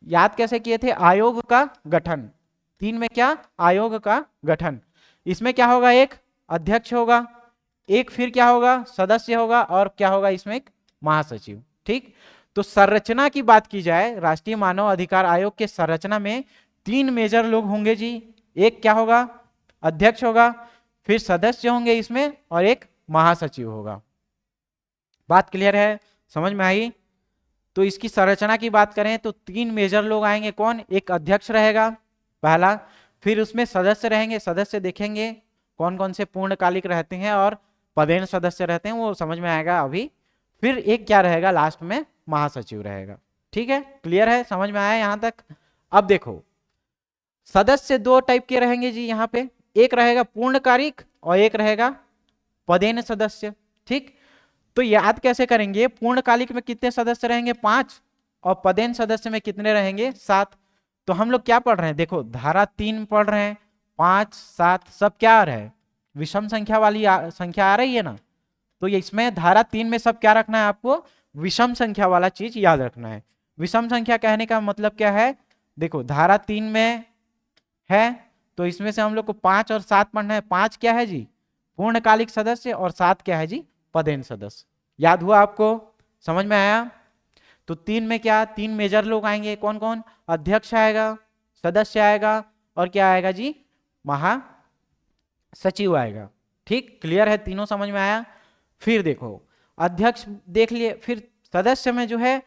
[SPEAKER 1] याद कैसे किए थे, आयोग का गठन। 3 में क्या, आयोग का गठन। इसमें क्या होगा, एक अध्यक्ष होगा, एक फिर क्या होगा, सदस्य होगा, और क्या होगा इसमें, एक महासचिव। ठीक, तो संरचना की बात की जाए, राष्ट्रीय मानव अधिकार आयोग के संरचना में 3 मेजर लोग होंगे जी। एक क्या होगा, अध्यक्ष होगा, फिर सदस्य होंगे इसमें, और एक महासचिव होगा। बात क्लियर है, समझ में आई। तो इसकी संरचना की बात करें तो 3 मेजर लोग आएंगे। कौन, एक अध्यक्ष रहेगा पहला, फिर उसमें सदस्य रहेंगे, सदस्य देखेंगे कौन कौन से पूर्णकालिक रहते हैं और पदेन सदस्य रहते हैं, वो समझ में आएगा अभी। फिर एक क्या रहेगा, लास्ट में महासचिव रहेगा। ठीक है, क्लियर है, समझ में आया यहां तक। अब देखो सदस्य 2 टाइप के रहेंगे जी यहाँ पे, एक रहेगा पूर्णकालिक और एक रहेगा पदेन सदस्य। ठीक, तो याद कैसे करेंगे, पूर्णकालिक में कितने सदस्य रहेंगे, 5, और पदेन सदस्य में कितने रहेंगे, 7। तो हम लोग क्या पढ़ रहे हैं, देखो धारा 3 पढ़ रहे हैं, 5 7 सब क्या आ रहा है, विषम संख्या वाली संख्या आ रही है ना। तो ये इसमें धारा 3 में सब क्या रखना है, आपको विषम संख्या वाला चीज याद रखना है। विषम संख्या कहने का मतलब क्या है, देखो धारा 3 में है तो इसमें से हम लोग को 5 और 7 पढ़ना है। 5 क्या है जी, पूर्णकालिक सदस्य, और 7 क्या है जी, पदेन सदस्य। याद हुआ आपको, समझ में आया। तो 3 में क्या, 3 मेजर लोग आएंगे, कौन कौन, अध्यक्ष आएगा, सदस्य आएगा, और क्या आएगा जी, महासचिव आएगा। ठीक, क्लियर है, तीनों समझ में आया। फिर देखो अध्यक्ष देख लिए, फिर सदस्य में जो है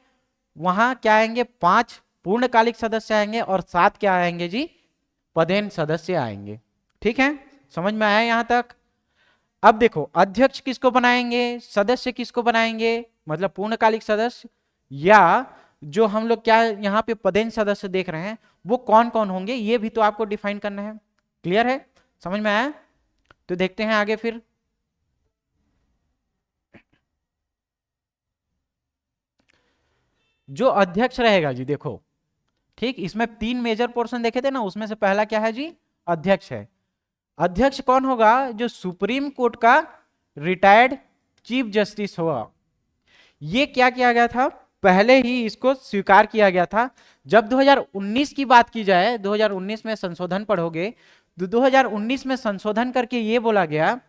[SPEAKER 1] वहां क्या आएंगे, 5 पूर्णकालिक सदस्य आएंगे और 7 क्या आएंगे जी, पदेन सदस्य आएंगे। ठीक है, समझ में आया यहां तक। अब देखो अध्यक्ष किसको बनाएंगे, सदस्य किसको बनाएंगे, मतलब पूर्णकालिक सदस्य, या जो हम लोग क्या यहाँ पे पदेन सदस्य देख रहे हैं वो कौन कौन होंगे, ये भी तो आपको डिफाइन करना है। क्लियर है, समझ में आया। तो देखते हैं आगे फिर। जो अध्यक्ष रहेगा जी, देखो ठीक, इसमें 3 मेजर पोर्शन देखे थे ना, उसमें से पहला क्या है जी, अध्यक्ष है। अध्यक्ष कौन होगा, जो सुप्रीम कोर्ट का रिटायर्ड चीफ जस्टिस होगा। ये क्या किया गया था, पहले ही इसको स्वीकार किया गया था। जब 2019 की बात की जाए, 2019 में संशोधन पढ़ोगे तो 2019 में संशोधन करके ये बोला गया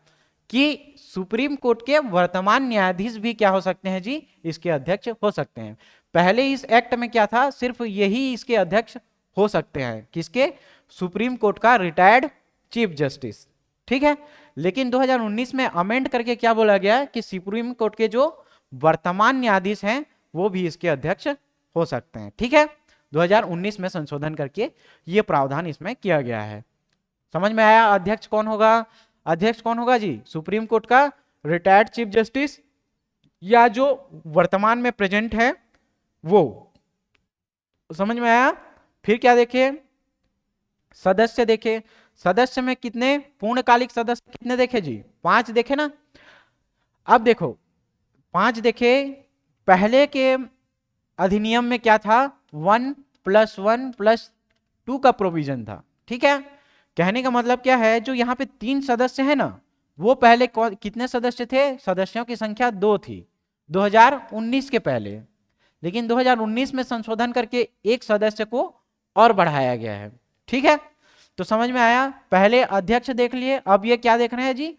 [SPEAKER 1] कि सुप्रीम कोर्ट के वर्तमान न्यायाधीश भी क्या हो सकते हैं जी, इसके अध्यक्ष हो सकते हैं। पहले इस एक्ट में क्या था, सिर्फ यही इसके अध्यक्ष हो सकते हैं, किसके, सुप्रीम कोर्ट का रिटायर्ड चीफ जस्टिस। ठीक है, लेकिन 2019 में अमेंड करके क्या बोला गया कि सुप्रीम कोर्ट के जो वर्तमान न्यायाधीश हैं वो भी इसके अध्यक्ष हो सकते हैं। ठीक है, 2019 में संशोधन करके ये प्रावधान इसमें किया गया है। समझ में आया। अध्यक्ष कौन होगा, अध्यक्ष कौन होगा जी, सुप्रीम कोर्ट का रिटायर्ड चीफ जस्टिस, या जो वर्तमान में प्रेजेंट है वो। समझ में आया। फिर क्या देखे, सदस्य देखे, सदस्य में कितने पूर्णकालिक सदस्य कितने देखे जी, 5 देखे ना। अब देखो 5 देखे, पहले के अधिनियम में क्या था, 1+1+2 का प्रोविजन था। ठीक है, कहने का मतलब क्या है, जो यहाँ पे 3 सदस्य है ना, वो पहले कितने सदस्य थे, सदस्यों की संख्या 2 थी 2019 के पहले, लेकिन 2019 में संशोधन करके एक सदस्य को और बढ़ाया गया है। ठीक है, तो समझ में आया। पहले अध्यक्ष देख लिए, अब ये क्या देख रहे हैं जी,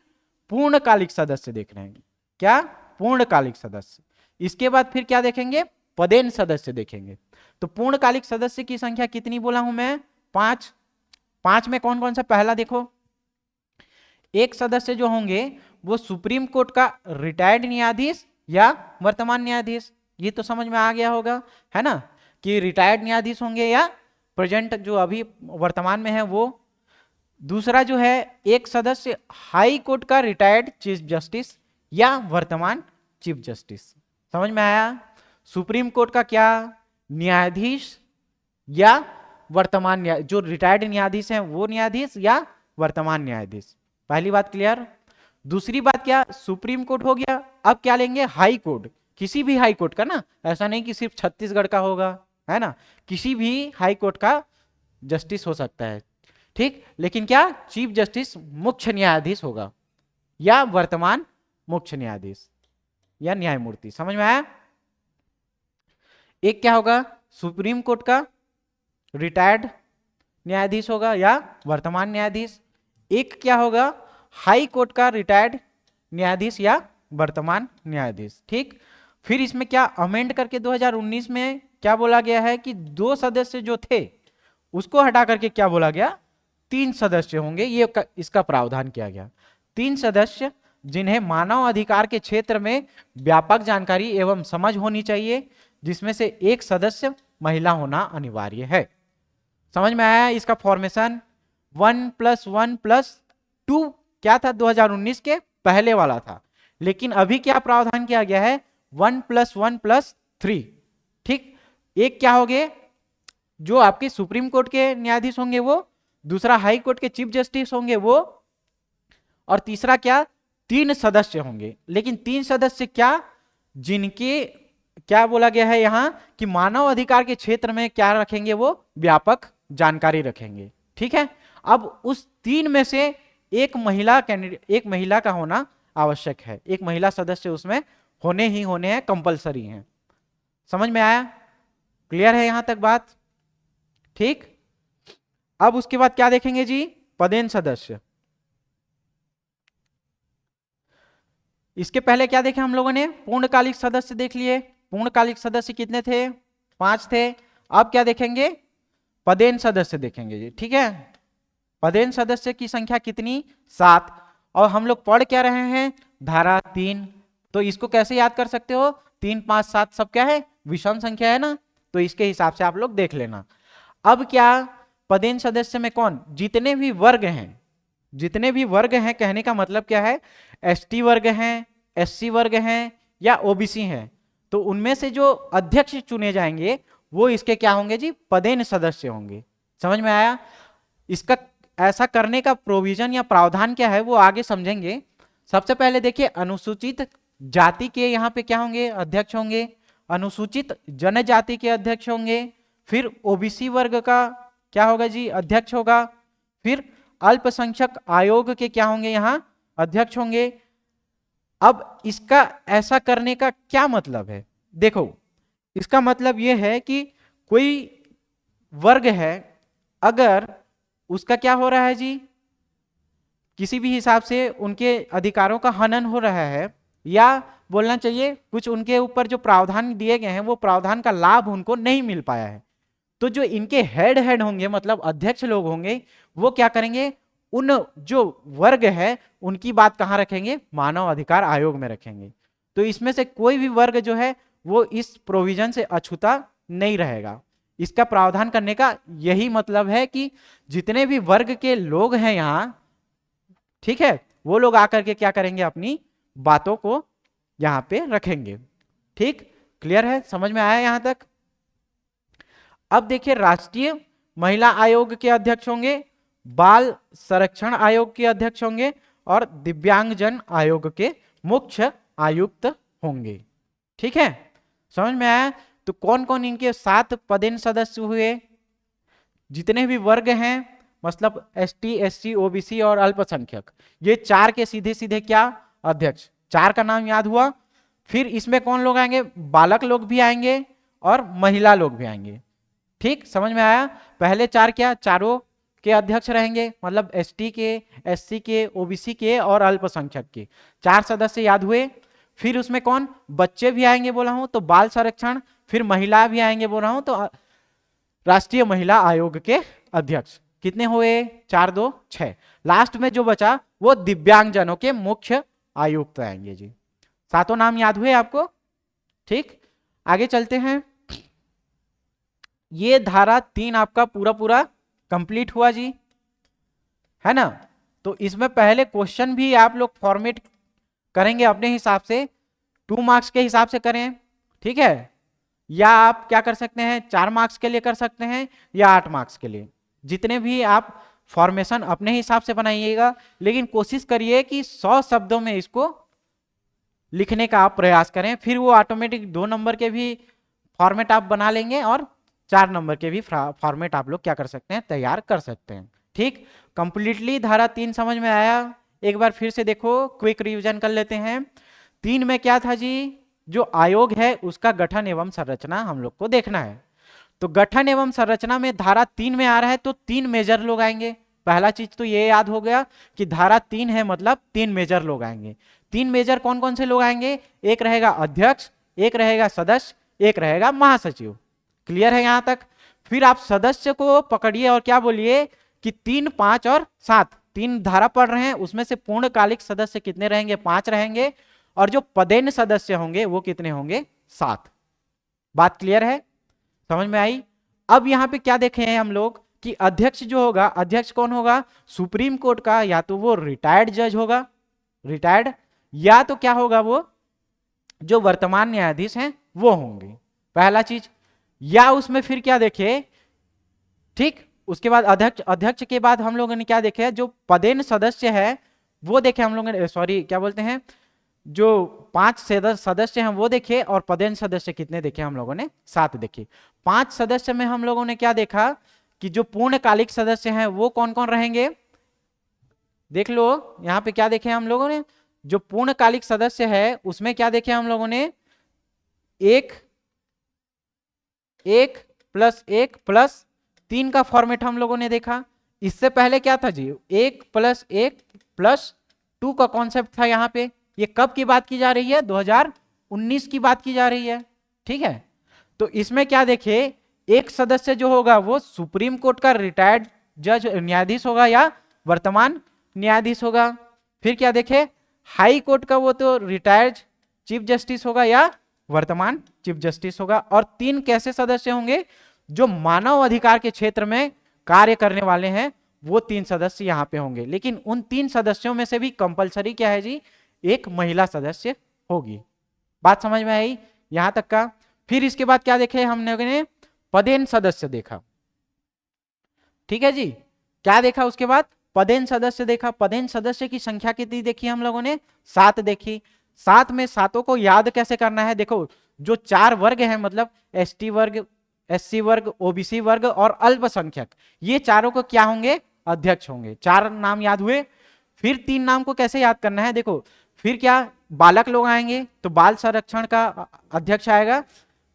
[SPEAKER 1] पूर्णकालिक सदस्य देख रहे हैं। क्या, पूर्णकालिक सदस्य। इसके बाद फिर क्या देखेंगे, पदेन सदस्य देखेंगे। तो पूर्णकालिक सदस्य की संख्या कितनी बोला हूं मैं, 5। 5 में कौन कौन सा, पहला देखो, एक सदस्य जो होंगे वो सुप्रीम कोर्ट का रिटायर्ड न्यायाधीश या वर्तमान न्यायाधीश। ये तो समझ में आ गया होगा, है ना, कि रिटायर्ड न्यायाधीश होंगे या प्रेजेंट जो अभी वर्तमान में है वो। दूसरा जो है, एक सदस्य हाई कोर्ट का रिटायर्ड चीफ जस्टिस या वर्तमान चीफ जस्टिस। समझ में आया। सुप्रीम कोर्ट का क्या न्यायाधीश या वर्तमान जो रिटायर्ड न्यायाधीश हैं वो न्यायाधीश या वर्तमान न्यायाधीश। पहली बात क्लियर। दूसरी बात क्या, सुप्रीम कोर्ट हो गया, अब क्या लेंगे हाई कोर्ट, किसी भी हाई कोर्ट का ना, ऐसा नहीं कि सिर्फ छत्तीसगढ़ का होगा, है ना, किसी भी हाई कोर्ट का जस्टिस हो सकता है, ठीक। लेकिन क्या, चीफ जस्टिस मुख्य न्यायाधीश होगा या वर्तमान मुख्य न्यायाधीश या न्यायमूर्ति। समझ में आया। एक क्या होगा, सुप्रीम कोर्ट का रिटायर्ड न्यायाधीश होगा या वर्तमान न्यायाधीश। एक क्या होगा, हाई कोर्ट का रिटायर्ड न्यायाधीश या वर्तमान न्यायाधीश, ठीक। फिर इसमें क्या अमेंड करके 2019 में क्या बोला गया है कि 2 सदस्य जो थे उसको हटा करके क्या बोला गया, 3 सदस्य होंगे, ये इसका प्रावधान किया गया। 3 सदस्य जिन्हें मानव अधिकार के क्षेत्र में व्यापक जानकारी एवं समझ होनी चाहिए, जिसमें से एक सदस्य महिला होना अनिवार्य है। समझ में आया इसका फॉर्मेशन। 1+1+2 क्या था, 2019 के पहले वाला था, लेकिन अभी क्या प्रावधान किया गया है, 1+1+3, ठीक। एक क्या हो गए, जो आपके सुप्रीम कोर्ट के न्यायाधीश होंगे वो, दूसरा हाई कोर्ट के चीफ जस्टिस होंगे वो, और तीसरा क्या, 3 सदस्य होंगे। लेकिन 3 सदस्य क्या, जिनके क्या बोला गया है यहां कि मानव अधिकार के क्षेत्र में क्या रखेंगे, वो व्यापक जानकारी रखेंगे, ठीक है। अब उस 3 में से एक महिला कैंडिडेट, एक महिला का होना आवश्यक है, एक महिला सदस्य उसमें होने ही होने हैं, कंपलसरी हैं। समझ में आया, क्लियर है यहां तक बात, ठीक। अब उसके बाद क्या देखेंगे जी, पदेन सदस्य। इसके पहले क्या देखे हम लोगों ने, पूर्णकालिक सदस्य देख लिए। पूर्णकालिक सदस्य कितने थे, 5 थे। अब क्या देखेंगे, पदेन सदस्य देखेंगे जी, ठीक है। पदेन सदस्य की संख्या कितनी, 7। और हम लोग पढ़ क्या रहे हैं, धारा 3, तो इसको कैसे याद कर सकते हो, 3, 5, 7 सब क्या है, विषम संख्या है ना, तो इसके हिसाब से आप लोग देख लेना। अब क्या, पदेन सदस्य में कौन, जितने भी वर्ग हैं, जितने भी वर्ग हैं, कहने का मतलब क्या है, एसटी वर्ग हैं, एससी वर्ग हैं या ओबीसी हैं, तो उनमें से जो अध्यक्ष चुने जाएंगे वो इसके क्या होंगे जी, पदेन सदस्य होंगे। समझ में आया। इसका ऐसा करने का प्रोविजन या प्रावधान क्या है वो आगे समझेंगे। सबसे पहले देखिए, अनुसूचित जाति के यहाँ पे क्या होंगे, अध्यक्ष होंगे, अनुसूचित जनजाति के अध्यक्ष होंगे, फिर ओबीसी वर्ग का क्या होगा जी, अध्यक्ष होगा, फिर अल्पसंख्यक आयोग के क्या होंगे, यहाँ अध्यक्ष होंगे। अब इसका ऐसा करने का क्या मतलब है, देखो, इसका मतलब यह है कि कोई वर्ग है, अगर उसका क्या हो रहा है जी, किसी भी हिसाब से उनके अधिकारों का हनन हो रहा है, या बोलना चाहिए कुछ उनके ऊपर जो प्रावधान दिए गए हैं वो प्रावधान का लाभ उनको नहीं मिल पाया है, तो जो इनके हेड होंगे, मतलब अध्यक्ष लोग होंगे, वो क्या करेंगे, उन जो वर्ग है उनकी बात कहां रखेंगे, मानव अधिकार आयोग में रखेंगे। तो इसमें से कोई भी वर्ग जो है वो इस प्रोविजन से अछूता नहीं रहेगा। इसका प्रावधान करने का यही मतलब है कि जितने भी वर्ग के लोग हैं यहाँ, ठीक है, वो लोग आकर के क्या करेंगे, अपनी बातों को यहाँ पे रखेंगे। ठीक, क्लियर है, समझ में आया यहां तक। अब देखिए, राष्ट्रीय महिला आयोग के अध्यक्ष होंगे, बाल संरक्षण आयोग के अध्यक्ष होंगे और दिव्यांगजन आयोग के मुख्य आयुक्त होंगे। ठीक है, समझ में आया। तो कौन कौन इनके 7 पदेन सदस्य हुए, जितने भी वर्ग हैं, मतलब एसटी, एससी, ओबीसी और अल्पसंख्यक, ये 4 के सीधे सीधे क्या अध्यक्ष, 4 का नाम याद हुआ। फिर इसमें कौन लोग आएंगे, बालक लोग भी आएंगे और महिला लोग भी आएंगे। ठीक, समझ में आया। पहले 4 क्या, चारों के अध्यक्ष रहेंगे, मतलब एसटी के, एससी के, ओबीसी के और अल्पसंख्यक के 4 सदस्य याद हुए। फिर उसमें कौन, बच्चे भी आएंगे बोला हूं तो बाल संरक्षण, फिर महिला भी आएंगे बोल रहा हूं तो राष्ट्रीय महिला आयोग के अध्यक्ष। कितने हुए, 4 2 6। लास्ट में जो बचा वो दिव्यांगजनों के मुख्य आयुक्त आएंगे जी। 7 नाम याद हुए आपको। ठीक, आगे चलते हैं। ये धारा 3 आपका पूरा पूरा कंप्लीट हुआ जी, है ना। तो इसमें पहले क्वेश्चन भी आप लोग फॉर्मेट करेंगे अपने हिसाब से, 2 मार्क्स के हिसाब से करें। ठीक है, या आप क्या कर सकते हैं 4 मार्क्स के लिए कर सकते हैं या 8 मार्क्स के लिए, जितने भी आप फॉर्मेशन अपने हिसाब से बनाइएगा, लेकिन कोशिश करिए कि 100 शब्दों में इसको लिखने का आप प्रयास करें, फिर वो ऑटोमेटिक 2 नंबर के भी फॉर्मेट आप बना लेंगे और 4 नंबर के भी फॉर्मेट आप लोग क्या कर सकते हैं तैयार कर सकते हैं। ठीक, कंप्लीटली धारा 3 समझ में आया? एक बार फिर से देखो, क्विक रिवीजन कर लेते हैं। 3 में क्या था जी, जो आयोग है उसका गठन एवं संरचना हम लोग को देखना है। तो गठन एवं संरचना में धारा 3 में आ रहा है तो 3 मेजर लोग आएंगे। पहला चीज तो ये याद हो गया कि धारा 3 है मतलब 3 मेजर लोग आएंगे। 3 मेजर कौन कौन से लोग आएंगे? एक रहेगा अध्यक्ष, एक रहेगा सदस्य, एक रहेगा महासचिव। क्लियर है यहां तक? फिर आप सदस्य को पकड़िए और क्या बोलिए कि 3, 5 और 7, 3 धारा पढ़ रहे हैं, उसमें से पूर्णकालिक सदस्य कितने रहेंगे? 5 रहेंगे, और जो पदेन सदस्य होंगे वो कितने होंगे? 7। बात क्लियर है? समझ में आई? अब यहां पे क्या देखे हैं हम लोग कि अध्यक्ष जो होगा, अध्यक्ष कौन होगा? सुप्रीम कोर्ट का या तो वो रिटायर्ड जज होगा, रिटायर्ड, या तो क्या होगा वो जो वर्तमान न्यायाधीश हैं वो होंगे, पहला चीज। या उसमें फिर क्या देखे, ठीक, उसके बाद अध्यक्ष, अध्यक्ष के बाद हम लोगों ने क्या देखे, जो पदेन सदस्य है वो देखे हम लोगों ने, सॉरी क्या बोलते हैं, जो 5 सदस्य हैं वो देखे, और पदेन सदस्य कितने देखे हम लोगों ने? 7 देखे। 5 सदस्य में हम लोगों ने क्या देखा कि जो पूर्णकालिक सदस्य हैं वो कौन कौन रहेंगे? देख लो यहां पे क्या देखे हम लोगों ने, जो पूर्णकालिक सदस्य है उसमें क्या देखे हम लोगों ने? 1 प्लस 1 प्लस 3 का फॉर्मेट हम लोगों ने देखा। इससे पहले क्या था जी? 1 प्लस 1 प्लस 2 का कॉन्सेप्ट था यहाँ पे। ये कब की बात की जा रही है? 2019 की बात की जा रही है। ठीक है, तो इसमें क्या देखे, एक सदस्य जो होगा वो सुप्रीम कोर्ट का रिटायर्ड जज न्यायाधीश होगा या वर्तमान न्यायाधीश होगा। फिर क्या देखे, हाई कोर्ट का वो तो रिटायर्ड चीफ जस्टिस होगा या वर्तमान चीफ जस्टिस होगा। और 3 कैसे सदस्य होंगे? जो मानव अधिकार के क्षेत्र में कार्य करने वाले हैं वो 3 सदस्य यहाँ पे होंगे। लेकिन उन 3 सदस्यों में से भी कंपलसरी क्या है जी? एक महिला सदस्य होगी। बात समझ में आई यहां तक का? फिर इसके बाद क्या देखे हम लोगों ने? पदेन सदस्य देखा। ठीक है जी, क्या देखा उसके बाद? पदेन सदस्य देखा। पदेन सदस्य की संख्या कितनी देखी हम लोगों ने? 7 देखी। 7 में 7 को याद कैसे करना है? देखो, जो 4 वर्ग हैं, मतलब एसटी वर्ग, एससी वर्ग, ओबीसी वर्ग और अल्पसंख्यक, ये चारों को क्या होंगे? अध्यक्ष होंगे। 4 नाम याद हुए। फिर 3 नाम को कैसे याद करना है? देखो, फिर क्या बालक लोग आएंगे तो बाल संरक्षण का अध्यक्ष आएगा।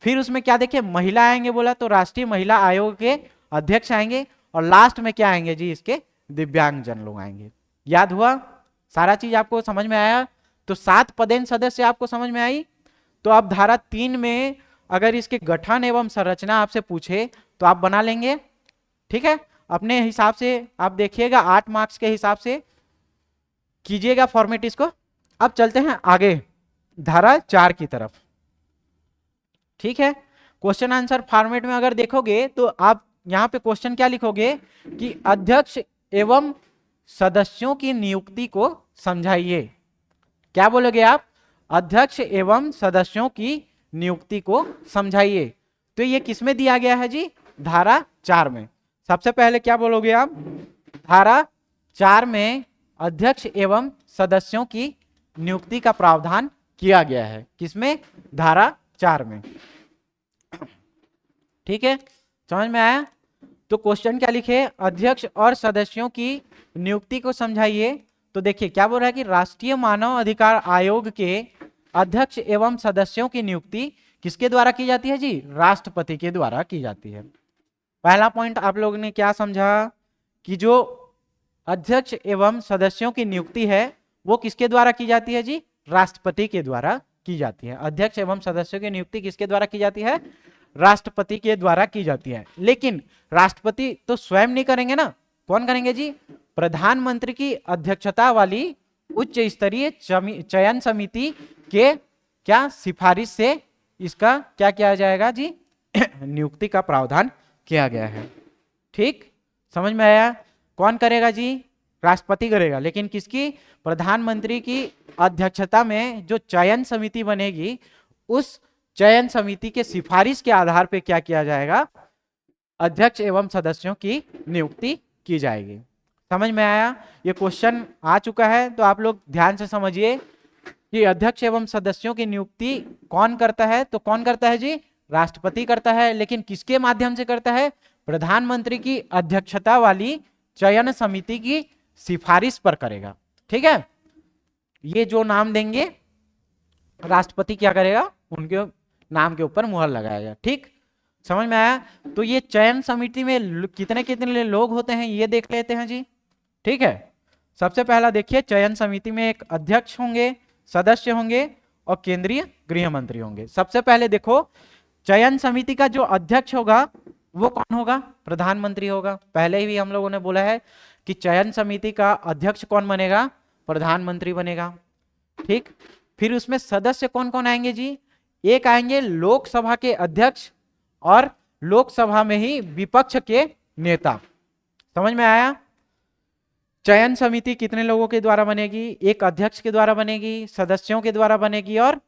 [SPEAKER 1] फिर उसमें क्या देखे, महिला आएंगे बोला तो राष्ट्रीय महिला आयोग के अध्यक्ष आएंगे। और लास्ट में क्या आएंगे जी? इसके दिव्यांगजन लोग आएंगे। याद हुआ? सारा चीज आपको समझ में आया? तो 7 पदेन सदस्य आपको समझ में आई। तो अब धारा 3 में अगर इसके गठन एवं संरचना आपसे पूछे तो आप बना लेंगे। ठीक है, अपने हिसाब से आप देखिएगा, 8 मार्क्स के हिसाब से कीजिएगा फॉर्मेट इसको। अब चलते हैं आगे धारा 4 की तरफ। ठीक है, क्वेश्चन आंसर फॉर्मेट में अगर देखोगे तो आप यहां पे क्वेश्चन क्या लिखोगे कि अध्यक्ष एवं सदस्यों की नियुक्ति को समझाइए। क्या बोलोगे आप? अध्यक्ष एवं सदस्यों की नियुक्ति को समझाइए। तो ये किसमें दिया गया है जी? धारा 4 में। सबसे पहले क्या बोलोगे आप? धारा 4 में अध्यक्ष एवं सदस्यों की नियुक्ति का प्रावधान किया गया है। किसमें? धारा 4 में। ठीक है, समझ में आया? तो क्वेश्चन क्या लिखे? अध्यक्ष और सदस्यों की नियुक्ति को समझाइए। तो देखिए क्या बोल रहा है कि राष्ट्रीय मानव अधिकार आयोग के अध्यक्ष एवं सदस्यों की नियुक्ति किसके द्वारा की जाती है जी? राष्ट्रपति के द्वारा की जाती है। पहला पॉइंट आप लोगों ने क्या समझा कि जो अध्यक्ष एवं सदस्यों की नियुक्ति है वो किसके द्वारा की जाती है जी? राष्ट्रपति के द्वारा की जाती है। अध्यक्ष एवं सदस्यों की नियुक्ति किसके द्वारा की जाती है? राष्ट्रपति के द्वारा की जाती है। लेकिन राष्ट्रपति तो स्वयं नहीं करेंगे ना, कौन करेंगे जी? प्रधानमंत्री की अध्यक्षता वाली उच्च स्तरीय चयन समिति के क्या सिफारिश से इसका क्या किया जाएगा जी? नियुक्ति का प्रावधान किया गया है। ठीक, समझ में आया? कौन करेगा जी? राष्ट्रपति करेगा। लेकिन किसकी? प्रधानमंत्री की अध्यक्षता में जो चयन समिति बनेगी उस चयन समिति के सिफारिश के आधार पे क्या किया जाएगा, अध्यक्ष एवं सदस्यों की नियुक्ति की जाएगी। समझ में आया? ये क्वेश्चन आ चुका है, तो आप लोग ध्यान से समझिए कि अध्यक्ष एवं सदस्यों की नियुक्ति कौन करता है। तो कौन करता है जी, राष्ट्रपति करता है, लेकिन किसके माध्यम से करता है, प्रधानमंत्री की अध्यक्षता वाली चयन समिति की सिफारिश पर करेगा। ठीक है, ये जो नाम देंगे राष्ट्रपति क्या करेगा, उनके नाम के ऊपर मुहर लगाएगा। ठीक, समझ में आया? तो ये चयन समिति में कितने कितने लोग होते हैं ये देख लेते हैं जी। ठीक है, सबसे पहला देखिए, चयन समिति में एक अध्यक्ष होंगे, सदस्य होंगे और केंद्रीय गृह मंत्री होंगे। सबसे पहले देखो, चयन समिति का जो अध्यक्ष होगा वो कौन होगा, प्रधानमंत्री होगा। पहले ही हम लोगों ने बोला है कि चयन समिति का अध्यक्ष कौन बनेगा, प्रधानमंत्री बनेगा। ठीक, फिर उसमें सदस्य कौन कौन आएंगे जी, एक आएंगे लोकसभा के अध्यक्ष और लोकसभा में ही विपक्ष के नेता। समझ में आया? चयन समिति कितने लोगों के द्वारा बनेगी, एक अध्यक्ष के द्वारा बनेगी, सदस्यों के द्वारा बनेगी और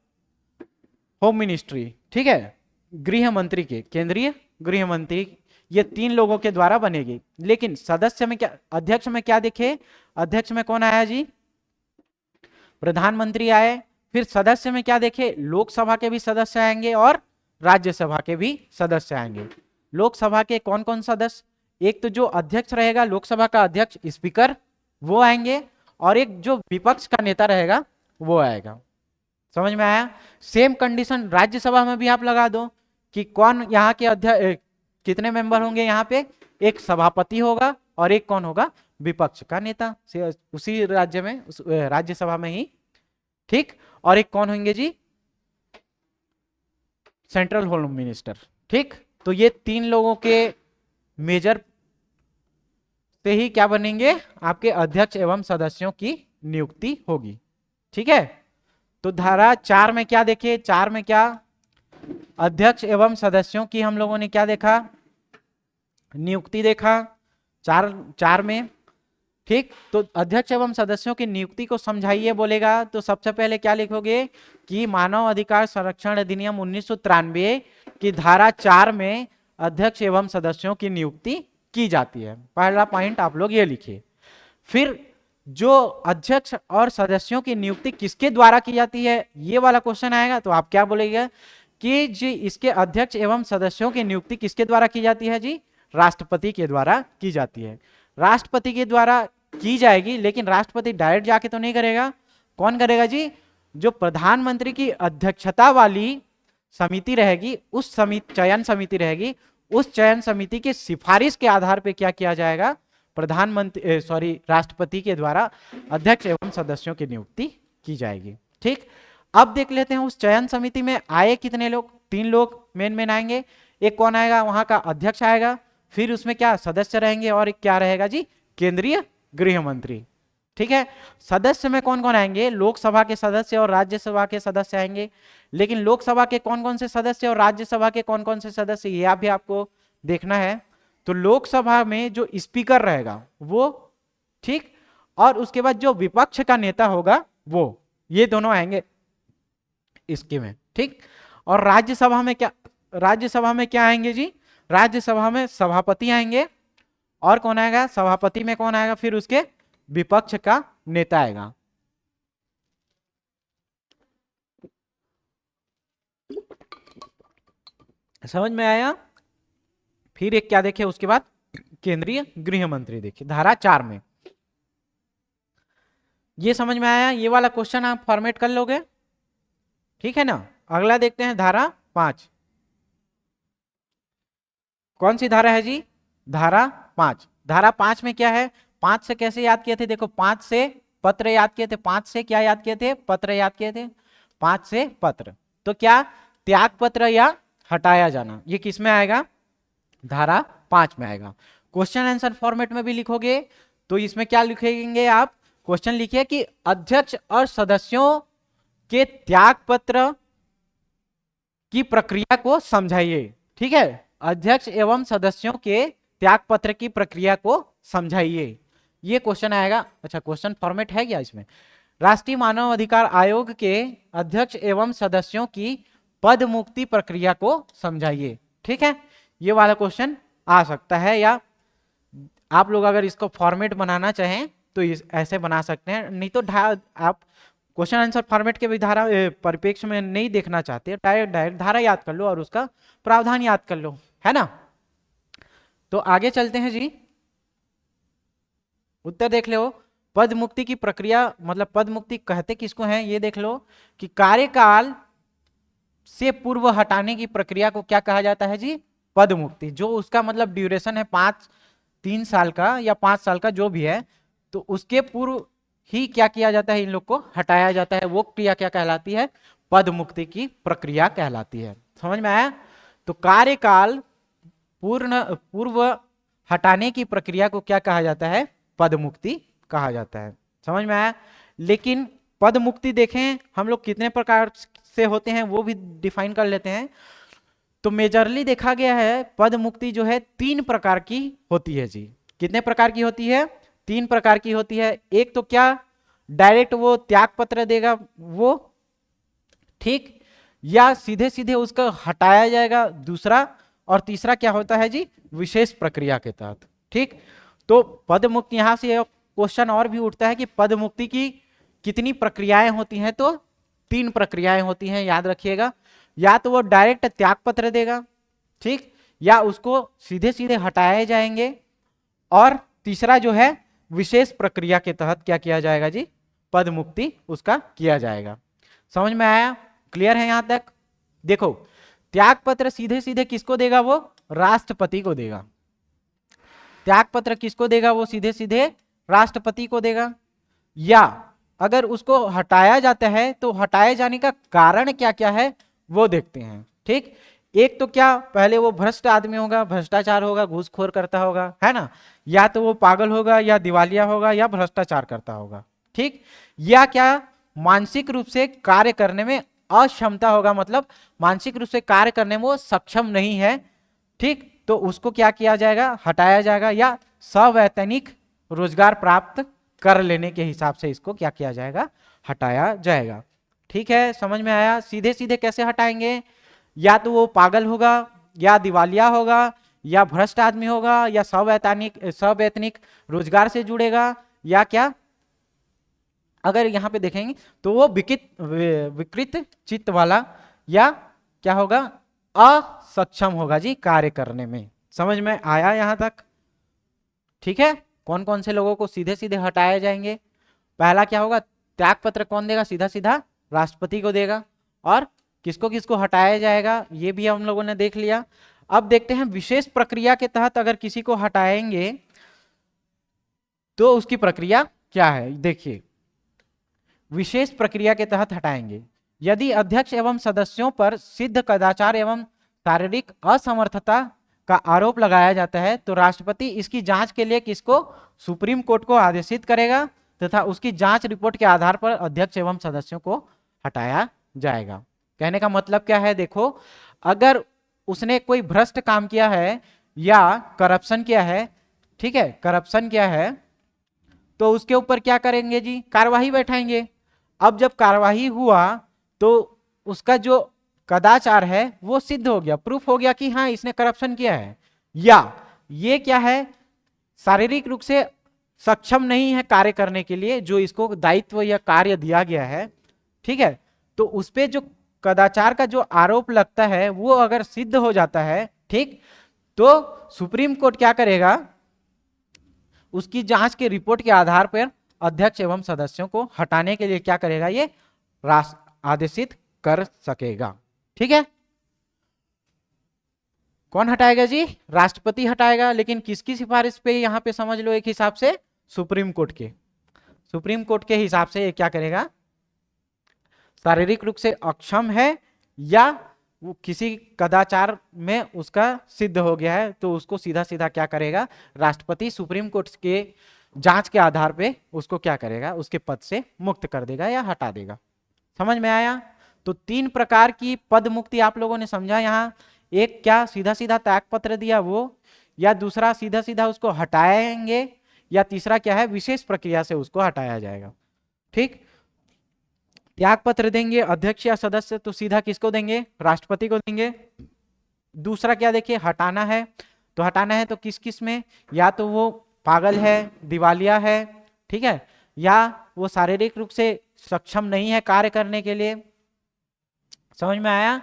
[SPEAKER 1] होम मिनिस्ट्री, ठीक है, गृह मंत्री के, केंद्रीय गृह मंत्री, ये 3 लोगों के द्वारा बनेगी। लेकिन सदस्य में क्या, अध्यक्ष में क्या देखे, अध्यक्ष में कौन आया जी, प्रधानमंत्री आए। फिर सदस्य में क्या देखे, लोकसभा के भी सदस्य आएंगे और राज्यसभा के भी सदस्य आएंगे। लोकसभा के कौन कौन सदस्य, एक तो जो अध्यक्ष रहेगा लोकसभा का अध्यक्ष, स्पीकर, वो आएंगे, और एक जो विपक्ष का नेता रहेगा वो आएगा। समझ में आया? सेम कंडीशन राज्यसभा में भी आप लगा दो कि कौन यहाँ के अध्यक्ष, कितने मेंबर होंगे यहाँ पे, एक सभापति होगा और एक कौन होगा, विपक्ष का नेता, उसी राज्य में, उस राज्यसभा में ही। ठीक, और एक कौन होंगे जी, सेंट्रल होम मिनिस्टर। ठीक, तो ये 3 लोगों के मेजर से ही क्या बनेंगे, आपके अध्यक्ष एवं सदस्यों की नियुक्ति होगी। ठीक है, तो धारा 4 में क्या देखे, 4 में क्या, अध्यक्ष एवं सदस्यों की हम लोगों ने क्या देखा, नियुक्ति देखा 4 में। ठीक, तो अध्यक्ष एवं सदस्यों की नियुक्ति को समझाइए बोलेगा, तो सबसे पहले क्या लिखोगे कि मानव अधिकार संरक्षण अधिनियम 1993 की धारा 4 में अध्यक्ष एवं सदस्यों की नियुक्ति की जाती है। पहला पॉइंट आप लोग ये लिखिए। फिर जो अध्यक्ष और सदस्यों की नियुक्ति किसके द्वारा की जाती है, ये वाला क्वेश्चन आएगा, तो आप क्या बोलेंगे कि जी इसके अध्यक्ष एवं सदस्यों की नियुक्ति किसके द्वारा की जाती है जी, राष्ट्रपति के द्वारा की जाती है। राष्ट्रपति के द्वारा की जाएगी, लेकिन राष्ट्रपति डायरेक्ट जाके तो नहीं करेगा, कौन करेगा जी, जो प्रधानमंत्री की अध्यक्षता वाली समिति रहेगी, उस समिति, चयन समिति रहेगी, उस चयन समिति की सिफारिश के आधार पे क्या किया जाएगा, प्रधानमंत्री राष्ट्रपति के द्वारा अध्यक्ष एवं सदस्यों की नियुक्ति की जाएगी। ठीक, अब देख लेते हैं उस चयन समिति में आए कितने लोग, 3 लोग मेन आएंगे। एक कौन आएगा, वहां का अध्यक्ष आएगा, फिर उसमें क्या सदस्य रहेंगे, और एक क्या रहेगा जी, केंद्रीय गृह मंत्री। ठीक है, सदस्य में कौन कौन आएंगे, लोकसभा के सदस्य और राज्यसभा के सदस्य आएंगे। लेकिन लोकसभा के कौन कौन से सदस्य और राज्यसभा के कौन कौन से सदस्य, ये भी आपको देखना है। तो लोकसभा में जो स्पीकर रहेगा वो, ठीक, और उसके बाद जो विपक्ष का नेता होगा वो, ये दोनों आएंगे इसके में। ठीक, और राज्यसभा में क्या, राज्यसभा में क्या आएंगे जी, राज्यसभा में सभापति आएंगे, और कौन आएगा, सभापति में कौन आएगा, फिर उसके विपक्ष का नेता आएगा। समझ में आया? फिर एक क्या देखे उसके बाद, केंद्रीय गृह मंत्री देखिए धारा 4 में। ये समझ में आया? ये वाला क्वेश्चन आप फॉर्मेट कर लोगे, ठीक है ना। अगला देखते हैं धारा 5। कौन सी धारा है जी, धारा 5। धारा 5 में क्या है, 5 से कैसे याद किए थे, देखो 5 से पत्र याद किए थे, 5 से क्या याद किए थे, पत्र याद किए थे, 5 से पत्र। तो क्या, त्याग पत्र या हटाया जाना, ये किस में आएगा, धारा 5 में आएगा। क्वेश्चन आंसर फॉर्मेट में भी लिखोगे तो इसमें क्या लिखेंगे आप, क्वेश्चन लिखिए कि अध्यक्ष और सदस्यों के त्याग पत्र की प्रक्रिया को समझाइए। ठीक है, अध्यक्ष एवं सदस्यों के त्याग पत्र की प्रक्रिया को समझाइए, ये क्वेश्चन आएगा। अच्छा, क्वेश्चन फॉर्मेट है क्या इसमें, राष्ट्रीय मानव अधिकार आयोग के अध्यक्ष एवं सदस्यों की पद मुक्ति प्रक्रिया को समझाइए। ठीक है, ये वाला क्वेश्चन आ सकता है, या आप लोग अगर इसको फॉर्मेट बनाना चाहें तो ऐसे बना सकते हैं, नहीं तो आप क्वेश्चन आंसर फॉर्मेट के भी धारा परिप्रेक्ष्य में नहीं देखना चाहते, डायरेक्ट डायरेक्ट धारा याद कर लो और उसका प्रावधान याद कर लो, है ना। तो आगे चलते हैं जी, उत्तर देख लो। पद मुक्ति की प्रक्रिया मतलब पद मुक्ति कहते किसको हैं ये देख लो कि कार्यकाल से पूर्व हटाने की प्रक्रिया को क्या कहा जाता है जी, पद मुक्ति। जो उसका मतलब ड्यूरेशन है 3 साल का या 5 साल का जो भी है, तो उसके पूर्व ही क्या किया जाता है, इन लोग को हटाया जाता है। वो क्रिया क्या कहलाती है, पद मुक्ति की प्रक्रिया कहलाती है। समझ में आया। तो कार्यकाल पूर्व हटाने की प्रक्रिया को क्या कहा जाता है, पद मुक्ति कहा जाता है। समझ में आया। लेकिन पद मुक्ति देखें हम लोग कितने प्रकार से होते हैं वो भी डिफाइन कर लेते हैं। तो मेजरली देखा गया है पद मुक्ति जो है 3 प्रकार की होती है जी। कितने प्रकार की होती है, 3 प्रकार की होती है। एक तो क्या, डायरेक्ट वो त्याग पत्र देगा वो, ठीक, या सीधे सीधे उसका हटाया जाएगा दूसरा, और तीसरा क्या होता है जी, विशेष प्रक्रिया के तहत। ठीक, तो पद मुक्ति यहां से क्वेश्चन और भी उठता है कि पद मुक्ति की कितनी प्रक्रियाएं होती हैं, तो 3 प्रक्रियाएं होती हैं, याद रखिएगा। या तो वो डायरेक्ट त्याग पत्र देगा, ठीक, या उसको सीधे सीधे हटाए जाएंगे, और तीसरा जो है विशेष प्रक्रिया के तहत क्या किया जाएगा जी, पद मुक्ति उसका किया जाएगा। समझ में आया, क्लियर है यहां तक। देखो त्याग पत्र सीधे सीधे किसको देगा, वो राष्ट्रपति को देगा। त्याग पत्र किसको देगा, वो सीधे सीधे राष्ट्रपति को देगा। या अगर उसको हटाया जाता है तो हटाए जाने का कारण क्या क्या है वो देखते हैं। ठीक, एक तो क्या, पहले वो भ्रष्ट आदमी होगा, भ्रष्टाचार होगा, घूसखोर करता होगा, है ना, या तो वो पागल होगा, या दिवालिया होगा, या भ्रष्टाचार करता होगा। ठीक, या क्या, मानसिक रूप से कार्य करने में अक्षमता होगा, मतलब मानसिक रूप से कार्य करने में वो सक्षम नहीं है। ठीक, तो उसको क्या किया जाएगा, हटाया जाएगा, या सवैतनिक रोजगार प्राप्त कर लेने के हिसाब से इसको क्या किया जाएगा, हटाया जाएगा। ठीक है, समझ में आया। सीधे सीधे कैसे हटाएंगे, या तो वो पागल होगा, या दिवालिया होगा, या भ्रष्ट आदमी होगा, या सवैतनिक रोजगार से जुड़ेगा, या क्या, अगर यहां पे देखेंगे तो वो विकृत चित्त वाला, या क्या होगा, असक्षम होगा जी कार्य करने में। समझ में आया यहां तक। ठीक है, कौन कौन से लोगों को सीधे सीधे हटाए जाएंगे। पहला क्या होगा, त्याग पत्र कौन देगा, सीधा सीधा राष्ट्रपति को देगा। और किसको किसको हटाया जाएगा ये भी हम लोगों ने देख लिया। अब देखते हैं विशेष प्रक्रिया के तहत अगर किसी को हटाएंगे तो उसकी प्रक्रिया क्या है। देखिए, विशेष प्रक्रिया के तहत हटाएंगे यदि अध्यक्ष एवं सदस्यों पर सिद्ध कदाचार एवं शारीरिक असमर्थता का आरोप लगाया जाता है तो राष्ट्रपति इसकी जांच के लिए किसको, सुप्रीम कोर्ट को आदेशित करेगा तथा उसकी जांच रिपोर्ट के आधार पर अध्यक्ष एवं सदस्यों को हटाया जाएगा। कहने का मतलब क्या है, देखो अगर उसने कोई भ्रष्ट काम किया है या करप्शन किया है, ठीक है, करप्शन किया है, तो उसके ऊपर क्या करेंगे जी, कार्यवाही बैठाएंगे। अब जब कार्यवाही हुआ तो उसका जो कदाचार है वो सिद्ध हो गया, प्रूफ हो गया कि हाँ इसने करप्शन किया है, या ये क्या है, शारीरिक रूप से सक्षम नहीं है कार्य करने के लिए जो इसको दायित्व या कार्य दिया गया है। ठीक है, तो उस पे जो कदाचार का जो आरोप लगता है वो अगर सिद्ध हो जाता है, ठीक, तो सुप्रीम कोर्ट क्या करेगा, उसकी जांच के रिपोर्ट के आधार पर अध्यक्ष एवं सदस्यों को हटाने के लिए क्या करेगा, ये आदेशित कर सकेगा। ठीक है, कौन हटाएगा जी, राष्ट्रपति हटाएगा। लेकिन किसकी सिफारिश पे, यहां पे समझ लो एक हिसाब से सुप्रीम कोर्ट के, सुप्रीम कोर्ट के हिसाब से ये क्या करेगा, शारीरिक रूप से अक्षम है या वो किसी कदाचार में उसका सिद्ध हो गया है तो उसको सीधा सीधा क्या करेगा, राष्ट्रपति सुप्रीम कोर्ट के जांच के आधार पे उसको क्या करेगा, उसके पद से मुक्त कर देगा या हटा देगा। समझ में आया। तो 3 प्रकार की पद मुक्ति आप लोगों ने समझा। यहाँ एक क्या सीधा सीधा त्याग पत्र दिया वो, या दूसरा सीधा सीधा उसको हटाएंगे, या तीसरा क्या है विशेष प्रक्रिया से उसको हटाया जाएगा। ठीक, त्याग पत्र देंगे अध्यक्ष या सदस्य तो सीधा किसको देंगे, राष्ट्रपति को देंगे। दूसरा क्या देखिए, हटाना है तो हटाना है तो किस किस में, या तो वो पागल है, दिवालिया है, ठीक है, या वो शारीरिक रूप से सक्षम नहीं है कार्य करने के लिए। समझ में आया?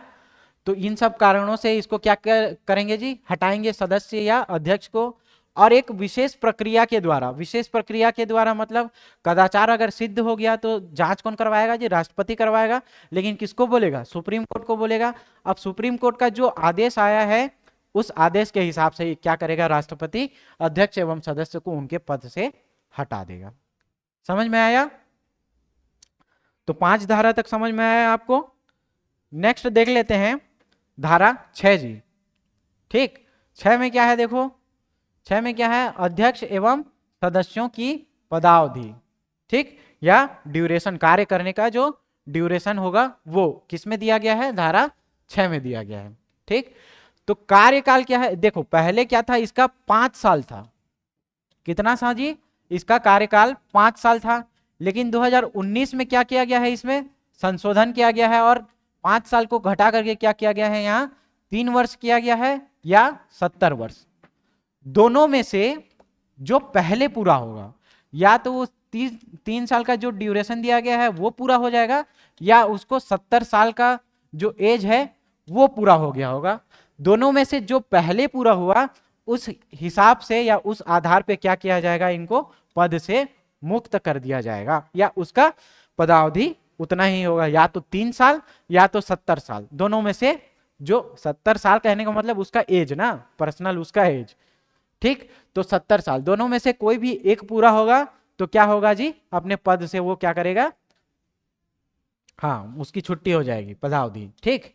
[SPEAKER 1] तो इन सब कारणों से इसको क्या करेंगे जी, हटाएंगे सदस्य या अध्यक्ष को। और एक विशेष प्रक्रिया के द्वारा, विशेष प्रक्रिया के द्वारा मतलब कदाचार अगर सिद्ध हो गया तो जांच कौन करवाएगा जी, राष्ट्रपति करवाएगा। लेकिन किसको बोलेगा, सुप्रीम कोर्ट को बोलेगा। अब सुप्रीम कोर्ट का जो आदेश आया है उस आदेश के हिसाब से क्या करेगा, राष्ट्रपति अध्यक्ष एवं सदस्य को उनके पद से हटा देगा। समझ में आया? तो 5 धारा तक समझ में आया आपको। नेक्स्ट देख लेते हैं धारा 6 जी। ठीक, 6 में क्या है देखो, 6 में क्या है, अध्यक्ष एवं सदस्यों की पदावधि, ठीक, या ड्यूरेशन, कार्य करने का जो ड्यूरेशन होगा वो किस में दिया गया है, धारा 6 में दिया गया है। ठीक, तो कार्यकाल क्या है, देखो पहले क्या था, इसका 5 साल था। कितना सा जी, इसका कार्यकाल 5 साल था। लेकिन 2019 में क्या किया गया है, इसमें संशोधन किया गया है और 5 साल को घटा करके क्या किया गया है, यहाँ 3 वर्ष किया गया है या 70 वर्ष। दोनों में से जो पहले पूरा होगा, या तो वो 3 साल का जो ड्यूरेशन दिया गया है वो पूरा हो जाएगा, या उसको 70 साल का जो एज है वो पूरा हो गया होगा। दोनों में से जो पहले पूरा हुआ उस हिसाब से या उस आधार पे क्या किया जाएगा, इनको पद से मुक्त कर दिया जाएगा, या उसका पदावधि उतना ही होगा, या तो 3 साल या तो 70 साल। दोनों में से जो 70 साल कहने का मतलब उसका एज ना, पर्सनल उसका एज, ठीक, तो 70 साल दोनों में से कोई भी एक पूरा होगा तो क्या होगा जी, अपने पद से वो क्या करेगा, हाँ उसकी छुट्टी हो जाएगी, पदावधि। ठीक,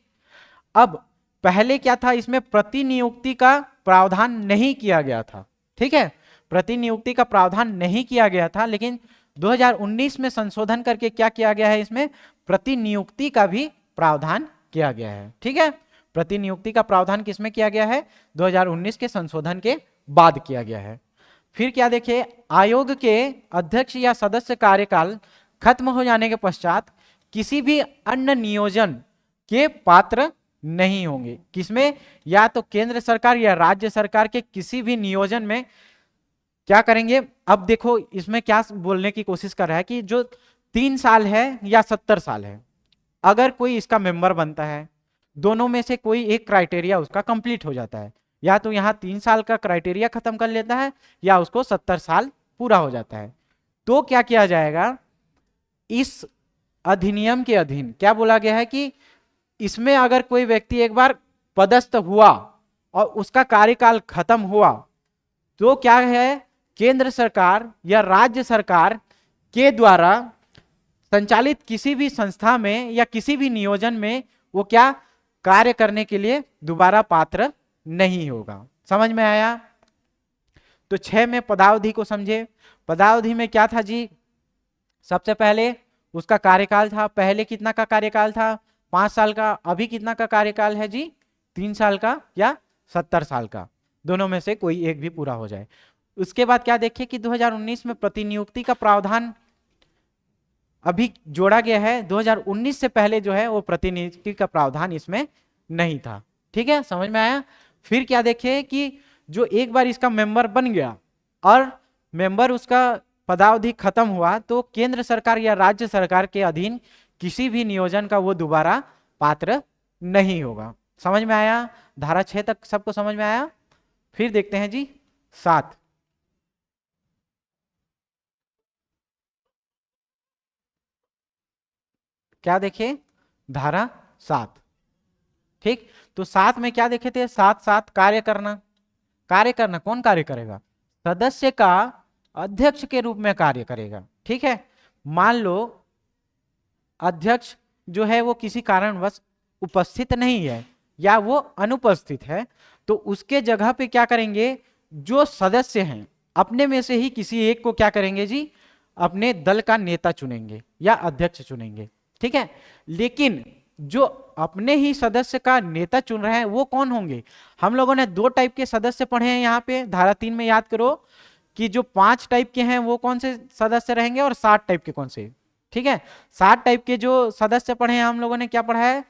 [SPEAKER 1] अब पहले क्या था, इसमें प्रतिनियुक्ति का प्रावधान नहीं किया गया था। ठीक है, प्रतिनियुक्ति का प्रावधान नहीं किया गया था, लेकिन 2019 में संशोधन करके क्या किया गया है, इसमें प्रतिनियुक्ति का भी प्रावधान किया गया है। ठीक है, प्रतिनियुक्ति का प्रावधान किसमें किया गया है, 2019 के संशोधन के बाद किया गया है। फिर क्या देखिए, आयोग के अध्यक्ष या सदस्य कार्यकाल खत्म हो जाने के पश्चात किसी भी अन्य नियोजन के पात्र नहीं होंगे। किसमें, या तो केंद्र सरकार या राज्य सरकार के किसी भी नियोजन में क्या करेंगे। अब देखो इसमें क्या बोलने की कोशिश कर रहा है कि जो 3 साल है या 70 साल है, अगर कोई इसका मेंबर बनता है, दोनों में से कोई एक क्राइटेरिया उसका कंप्लीट हो जाता है, या तो यहाँ 3 साल का क्राइटेरिया खत्म कर लेता है या उसको 70 साल पूरा हो जाता है, तो क्या किया जाएगा, इस अधिनियम के अधीन क्या बोला गया है कि इसमें अगर कोई व्यक्ति एक बार पदस्थ हुआ और उसका कार्यकाल खत्म हुआ तो क्या है, केंद्र सरकार या राज्य सरकार के द्वारा संचालित किसी भी संस्था में या किसी भी नियोजन में वो क्या कार्य करने के लिए दोबारा पात्र नहीं होगा। समझ में आया? तो 6 में पदावधि को समझे। पदावधि में क्या था जी, सबसे पहले उसका कार्यकाल था, पहले कितना का कार्यकाल था, 5 साल का, अभी कितना का कार्यकाल है जी, 3 साल का या 70 साल का, दोनों में से कोई एक भी पूरा हो जाए। उसके बाद क्या देखिए कि 2019 में प्रतिनियुक्ति का प्रावधान अभी जोड़ा गया है, 2019 से पहले जो है वो प्रतिनियुक्ति का प्रावधान इसमें नहीं था। ठीक है, समझ में आया? फिर क्या देखिए कि जो एक बार इसका मेंबर बन गया और मेंबर उसका पदावधि खत्म हुआ तो केंद्र सरकार या राज्य सरकार के अधीन किसी भी नियोजन का वो दोबारा पात्र नहीं होगा। समझ में आया? धारा 6 तक सबको समझ में आया? फिर देखते हैं जी 7। क्या देखे, धारा 7। ठीक, तो 7 में क्या देखे थे, 7 कार्य करना। कार्य करना कौन कार्य करेगा, सदस्य का अध्यक्ष के रूप में कार्य करेगा। ठीक है, मान लो अध्यक्ष जो है वो किसी कारणवश उपस्थित नहीं है या वो अनुपस्थित है, तो उसके जगह पे क्या करेंगे, जो सदस्य हैं अपने में से ही किसी एक को क्या करेंगे जी, अपने दल का नेता चुनेंगे या अध्यक्ष चुनेंगे। ठीक है, लेकिन जो अपने ही सदस्य का नेता चुन रहे हैं वो कौन होंगे, हम लोगों ने 2 टाइप के सदस्य पढ़े हैं यहाँ पे धारा 3 में। याद करो कि जो 5 टाइप के हैं वो कौन से सदस्य रहेंगे और 7 टाइप के कौन से, ठीक है, 7 टाइप के जो सदस्य पढ़े हैं हम लोगों ने, क्या पढ़ा है,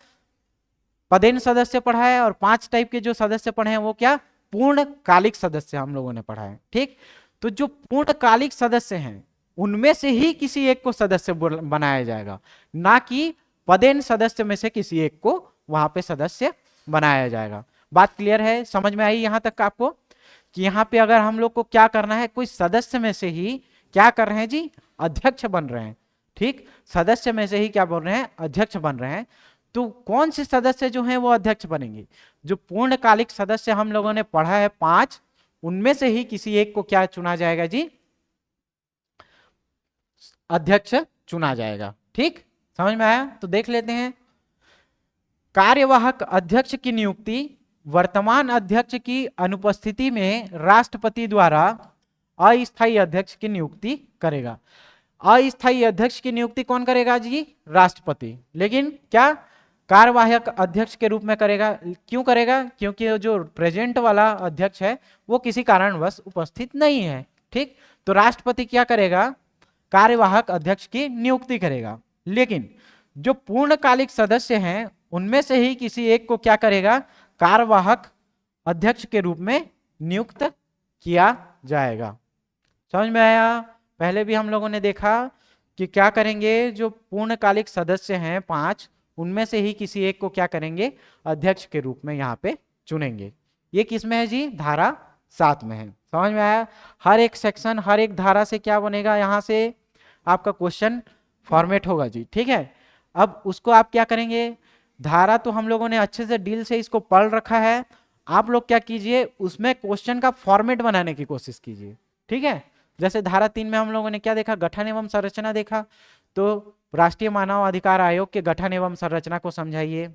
[SPEAKER 1] पदेन सदस्य पढ़ा है, और 5 टाइप के जो सदस्य पढ़े हैं वो क्या, पूर्णकालिक सदस्य हम लोगों ने पढ़ा है। ठीक, तो जो पूर्णकालिक सदस्य हैं उनमें से ही किसी एक को सदस्य बनाया जाएगा, ना कि पदेन सदस्य में से किसी एक को वहां पे सदस्य बनाया जाएगा। बात क्लियर है, समझ में आई यहां तक आपको, कि यहाँ पे अगर हम लोग को क्या करना है, कोई सदस्य में से ही क्या कर रहे हैं जी, अध्यक्ष बन रहे हैं। ठीक, सदस्य में से ही क्या बोल रहे हैं, अध्यक्ष बन रहे हैं। तो कौन से सदस्य जो हैं वो अध्यक्ष बनेंगे, जो पूर्णकालिक सदस्य हम लोगों ने पढ़ा है 5, उनमें से ही किसी एक को क्या चुना जाएगा जी, अध्यक्ष चुना जाएगा। ठीक, समझ में आया, तो देख लेते हैं। कार्यवाहक अध्यक्ष की नियुक्ति वर्तमान अध्यक्ष की अनुपस्थिति में राष्ट्रपति द्वारा अस्थायी अध्यक्ष की नियुक्ति करेगा। अस्थायी अध्यक्ष की नियुक्ति कौन करेगा जी, राष्ट्रपति। लेकिन क्या कार्यवाहक अध्यक्ष के रूप में करेगा, क्यों करेगा, क्योंकि जो प्रेजेंट वाला अध्यक्ष है वो किसी कारणवश उपस्थित नहीं है। ठीक, तो राष्ट्रपति क्या करेगा, कार्यवाहक अध्यक्ष की नियुक्ति करेगा। लेकिन जो पूर्णकालिक सदस्य हैं उनमें से ही किसी एक को क्या करेगा, कार्यवाहक अध्यक्ष के रूप में नियुक्त किया जाएगा। समझ में आया, पहले भी हम लोगों ने देखा कि क्या करेंगे, जो पूर्णकालिक सदस्य हैं 5, उनमें से ही किसी एक को क्या करेंगे, अध्यक्ष के रूप में यहाँ पे चुनेंगे। ये किस में है जी, धारा 7 में है। समझ में आया, हर एक सेक्शन हर एक धारा से क्या बनेगा, यहाँ से आपका क्वेश्चन फॉर्मेट होगा जी। ठीक है, अब उसको आप क्या करेंगे, धारा तो हम लोगों ने अच्छे से डील से इसको पढ़ रखा है, आप लोग क्या कीजिए, उसमें क्वेश्चन का फॉर्मेट बनाने की कोशिश कीजिए। ठीक है, जैसे धारा 3 में हम लोगों ने क्या देखा, गठन एवं संरचना देखा, तो राष्ट्रीय मानव अधिकार आयोग के गठन एवं संरचना को समझाइए,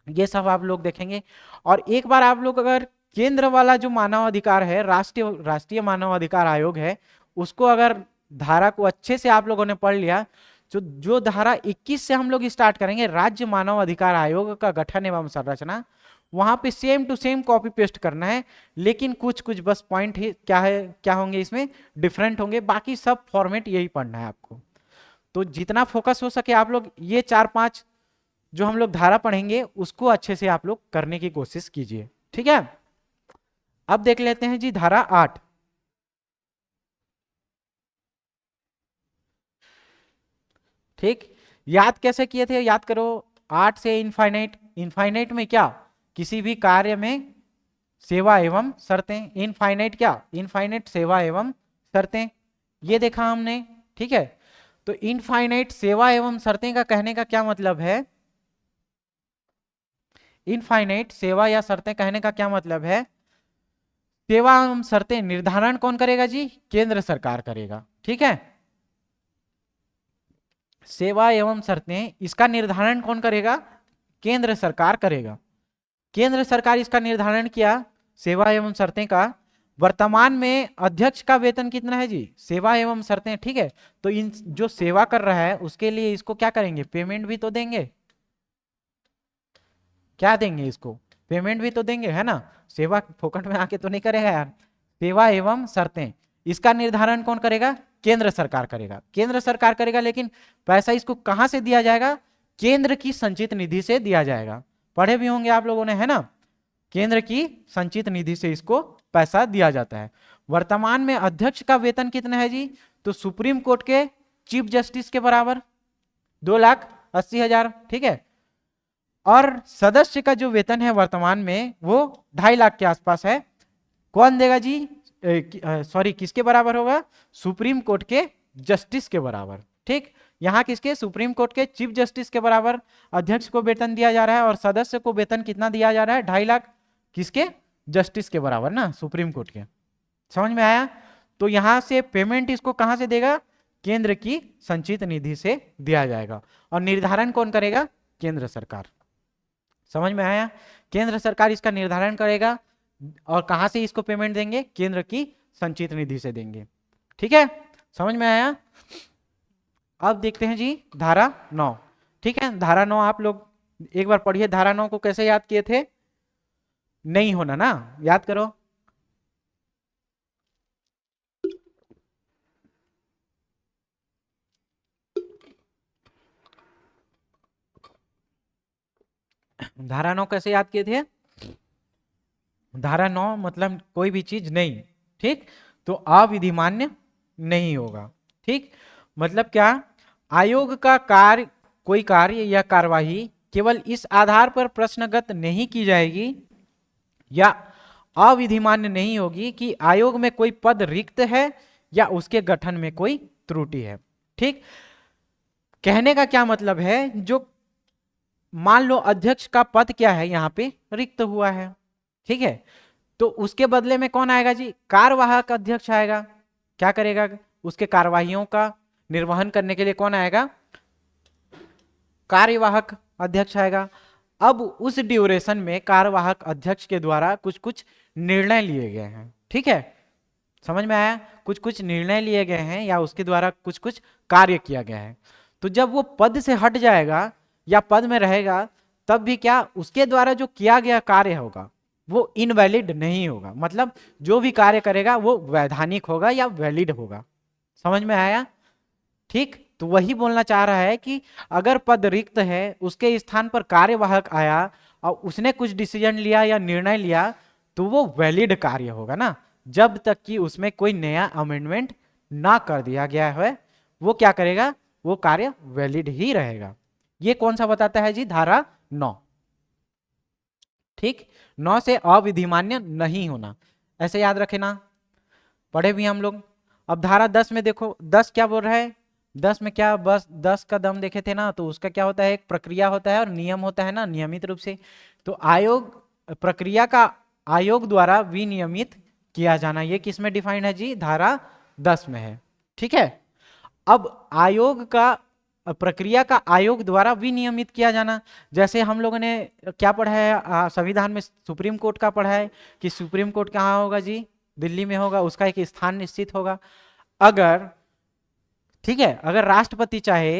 [SPEAKER 1] ये सब आप लोग देखेंगे। और एक बार आप लोग अगर केंद्र वाला जो मानव अधिकार है, राष्ट्रीय मानव अधिकार आयोग है, उसको अगर धारा को अच्छे से आप लोगों ने पढ़ लिया, जो धारा 21 से हम लोग स्टार्ट करेंगे, राज्य मानव अधिकार आयोग का गठन एवं संरचना, वहां पे same to same copy paste करना है, लेकिन कुछ कुछ बस पॉइंट ही क्या होंगे इसमें डिफरेंट होंगे, बाकी सब फॉर्मेट यही पढ़ना है आपको। तो जितना फोकस हो सके आप लोग ये 4-5 जो हम लोग धारा पढ़ेंगे उसको अच्छे से आप लोग करने की कोशिश कीजिए। ठीक है, अब देख लेते हैं जी धारा 8। ठीक, याद कैसे किए थे, याद करो, 8 से इनफाइनाइट, इनफाइनाइट में क्या, किसी भी कार्य में सेवा एवं शर्तें, इनफाइनाइट क्या, इनफाइनाइट सेवा एवं शर्तें, ये देखा हमने। ठीक है, तो इनफाइनाइट सेवा एवं शर्तें का कहने का क्या मतलब है, इनफाइनाइट सेवा या शर्तें कहने का क्या मतलब है, सेवा एवं शर्तें निर्धारण कौन करेगा जी, केंद्र सरकार करेगा। ठीक है, सेवा एवं शर्तें इसका निर्धारण कौन करेगा, केंद्र सरकार करेगा। केंद्र सरकार इसका निर्धारण किया सेवा एवं शर्तें का। वर्तमान में अध्यक्ष का वेतन कितना है जी, सेवा एवं शर्तें। ठीक है, तो इन जो सेवा कर रहा है उसके लिए इसको क्या करेंगे, पेमेंट भी तो देंगे, क्या देंगे, इसको पेमेंट भी तो देंगे, है ना, सेवा फोकट में आके तो नहीं करेगा यार। सेवा एवं शर्तें इसका निर्धारण कौन करेगा, केंद्र सरकार करेगा, केंद्र सरकार करेगा। लेकिन पैसा इसको कहां से दिया जाएगा, केंद्र की संचित निधि से दिया जाएगा, पढ़े भी होंगे आप लोगों ने, है ना, केंद्र की संचित निधि से इसको पैसा दिया जाता है। वर्तमान में अध्यक्ष का वेतन कितना है जी, तो सुप्रीम कोर्ट के चीफ जस्टिस के बराबर 2,80,000। ठीक है, और सदस्य का जो वेतन है वर्तमान में वो 2.5 लाख के आसपास है। कौन देगा जी, सॉरी किसके बराबर होगा, सुप्रीम कोर्ट के जस्टिस के बराबर। ठीक, यहाँ किसके, सुप्रीम कोर्ट के चीफ जस्टिस के बराबर अध्यक्ष को वेतन दिया जा रहा है, और सदस्य को वेतन कितना दिया जा रहा है, 2.5 लाख, किसके, जस्टिस के बराबर ना, सुप्रीम कोर्ट के। समझ में आया, तो यहां से पेमेंट इसको कहां से देगा, केंद्र की संचित निधि से दिया जाएगा, और निर्धारण कौन करेगा, केंद्र सरकार। समझ में आया, केंद्र सरकार इसका निर्धारण करेगा, और कहां से इसको पेमेंट देंगे, केंद्र की संचित निधि से देंगे। ठीक है, समझ में आया। अब देखते हैं जी धारा 9। ठीक है, धारा 9 आप लोग एक बार पढ़िए, धारा 9 को कैसे याद किए थे, नहीं होना ना, याद करो।
[SPEAKER 2] धारा 9 कैसे याद किए थे? धारा 9 मतलब कोई भी चीज नहीं, ठीक, तो अविधिमान्य नहीं होगा, ठीक। मतलब क्या, आयोग का कार्य, कोई कार्य या कार्यवाही केवल इस आधार पर प्रश्नगत नहीं की जाएगी या अविधिमान्य नहीं होगी कि आयोग में कोई पद रिक्त है या उसके गठन में कोई त्रुटि है, ठीक। कहने का क्या मतलब है, जो मान लो अध्यक्ष का पद क्या है यहाँ पे रिक्त हुआ है, ठीक है, तो उसके बदले में कौन आएगा जी? कार्यवाहक अध्यक्ष आएगा। क्या करेगा? उसके कार्यवाहियों का निर्वहन करने के लिए कौन आएगा? कार्यवाहक अध्यक्ष आएगा। अब उस ड्यूरेशन में कार्यवाहक अध्यक्ष के द्वारा कुछ कुछ निर्णय लिए गए हैं, ठीक है, समझ में आया? कुछ कुछ निर्णय लिए गए हैं या उसके द्वारा कुछ कुछ कार्य किया गया है। तो जब वो पद से हट जाएगा या पद में रहेगा, तब भी क्या उसके द्वारा जो किया गया कार्य होगा वो इनवैलिड नहीं होगा, मतलब जो भी कार्य करेगा वो वैधानिक होगा या वैलिड होगा। समझ में आया? ठीक, तो वही बोलना चाह रहा है कि अगर पद रिक्त है, उसके स्थान पर कार्यवाहक आया और उसने कुछ डिसीजन लिया या निर्णय लिया, तो वो वैलिड कार्य होगा ना, जब तक कि उसमें कोई नया अमेंडमेंट ना कर दिया गया है, वो क्या करेगा? वो कार्य वैलिड ही रहेगा। ये कौन सा बताता है जी? धारा 9, ठीक। 9 से अविधिमान्य नहीं होना, ऐसे याद रखे ना, पढ़े भी हम लोग। अब धारा 10 में देखो, 10 क्या बोल रहा है? 10 में क्या, बस 10 का दम देखे थे ना, तो उसका क्या होता है? एक प्रक्रिया होता है और नियम होता है ना, नियमित रूप से। तो आयोग, प्रक्रिया का आयोग द्वारा विनियमित किया जाना, ये किस में डिफाइंड है जी? धारा 10 में है, ठीक है। अब आयोग का, प्रक्रिया का आयोग द्वारा विनियमित किया जाना, जैसे हम लोगों ने क्या पढ़ा है संविधान में, सुप्रीम कोर्ट का पढ़ा है कि सुप्रीम कोर्ट कहाँ होगा जी? दिल्ली में होगा, उसका एक स्थान निश्चित होगा। अगर, ठीक है, अगर राष्ट्रपति चाहे,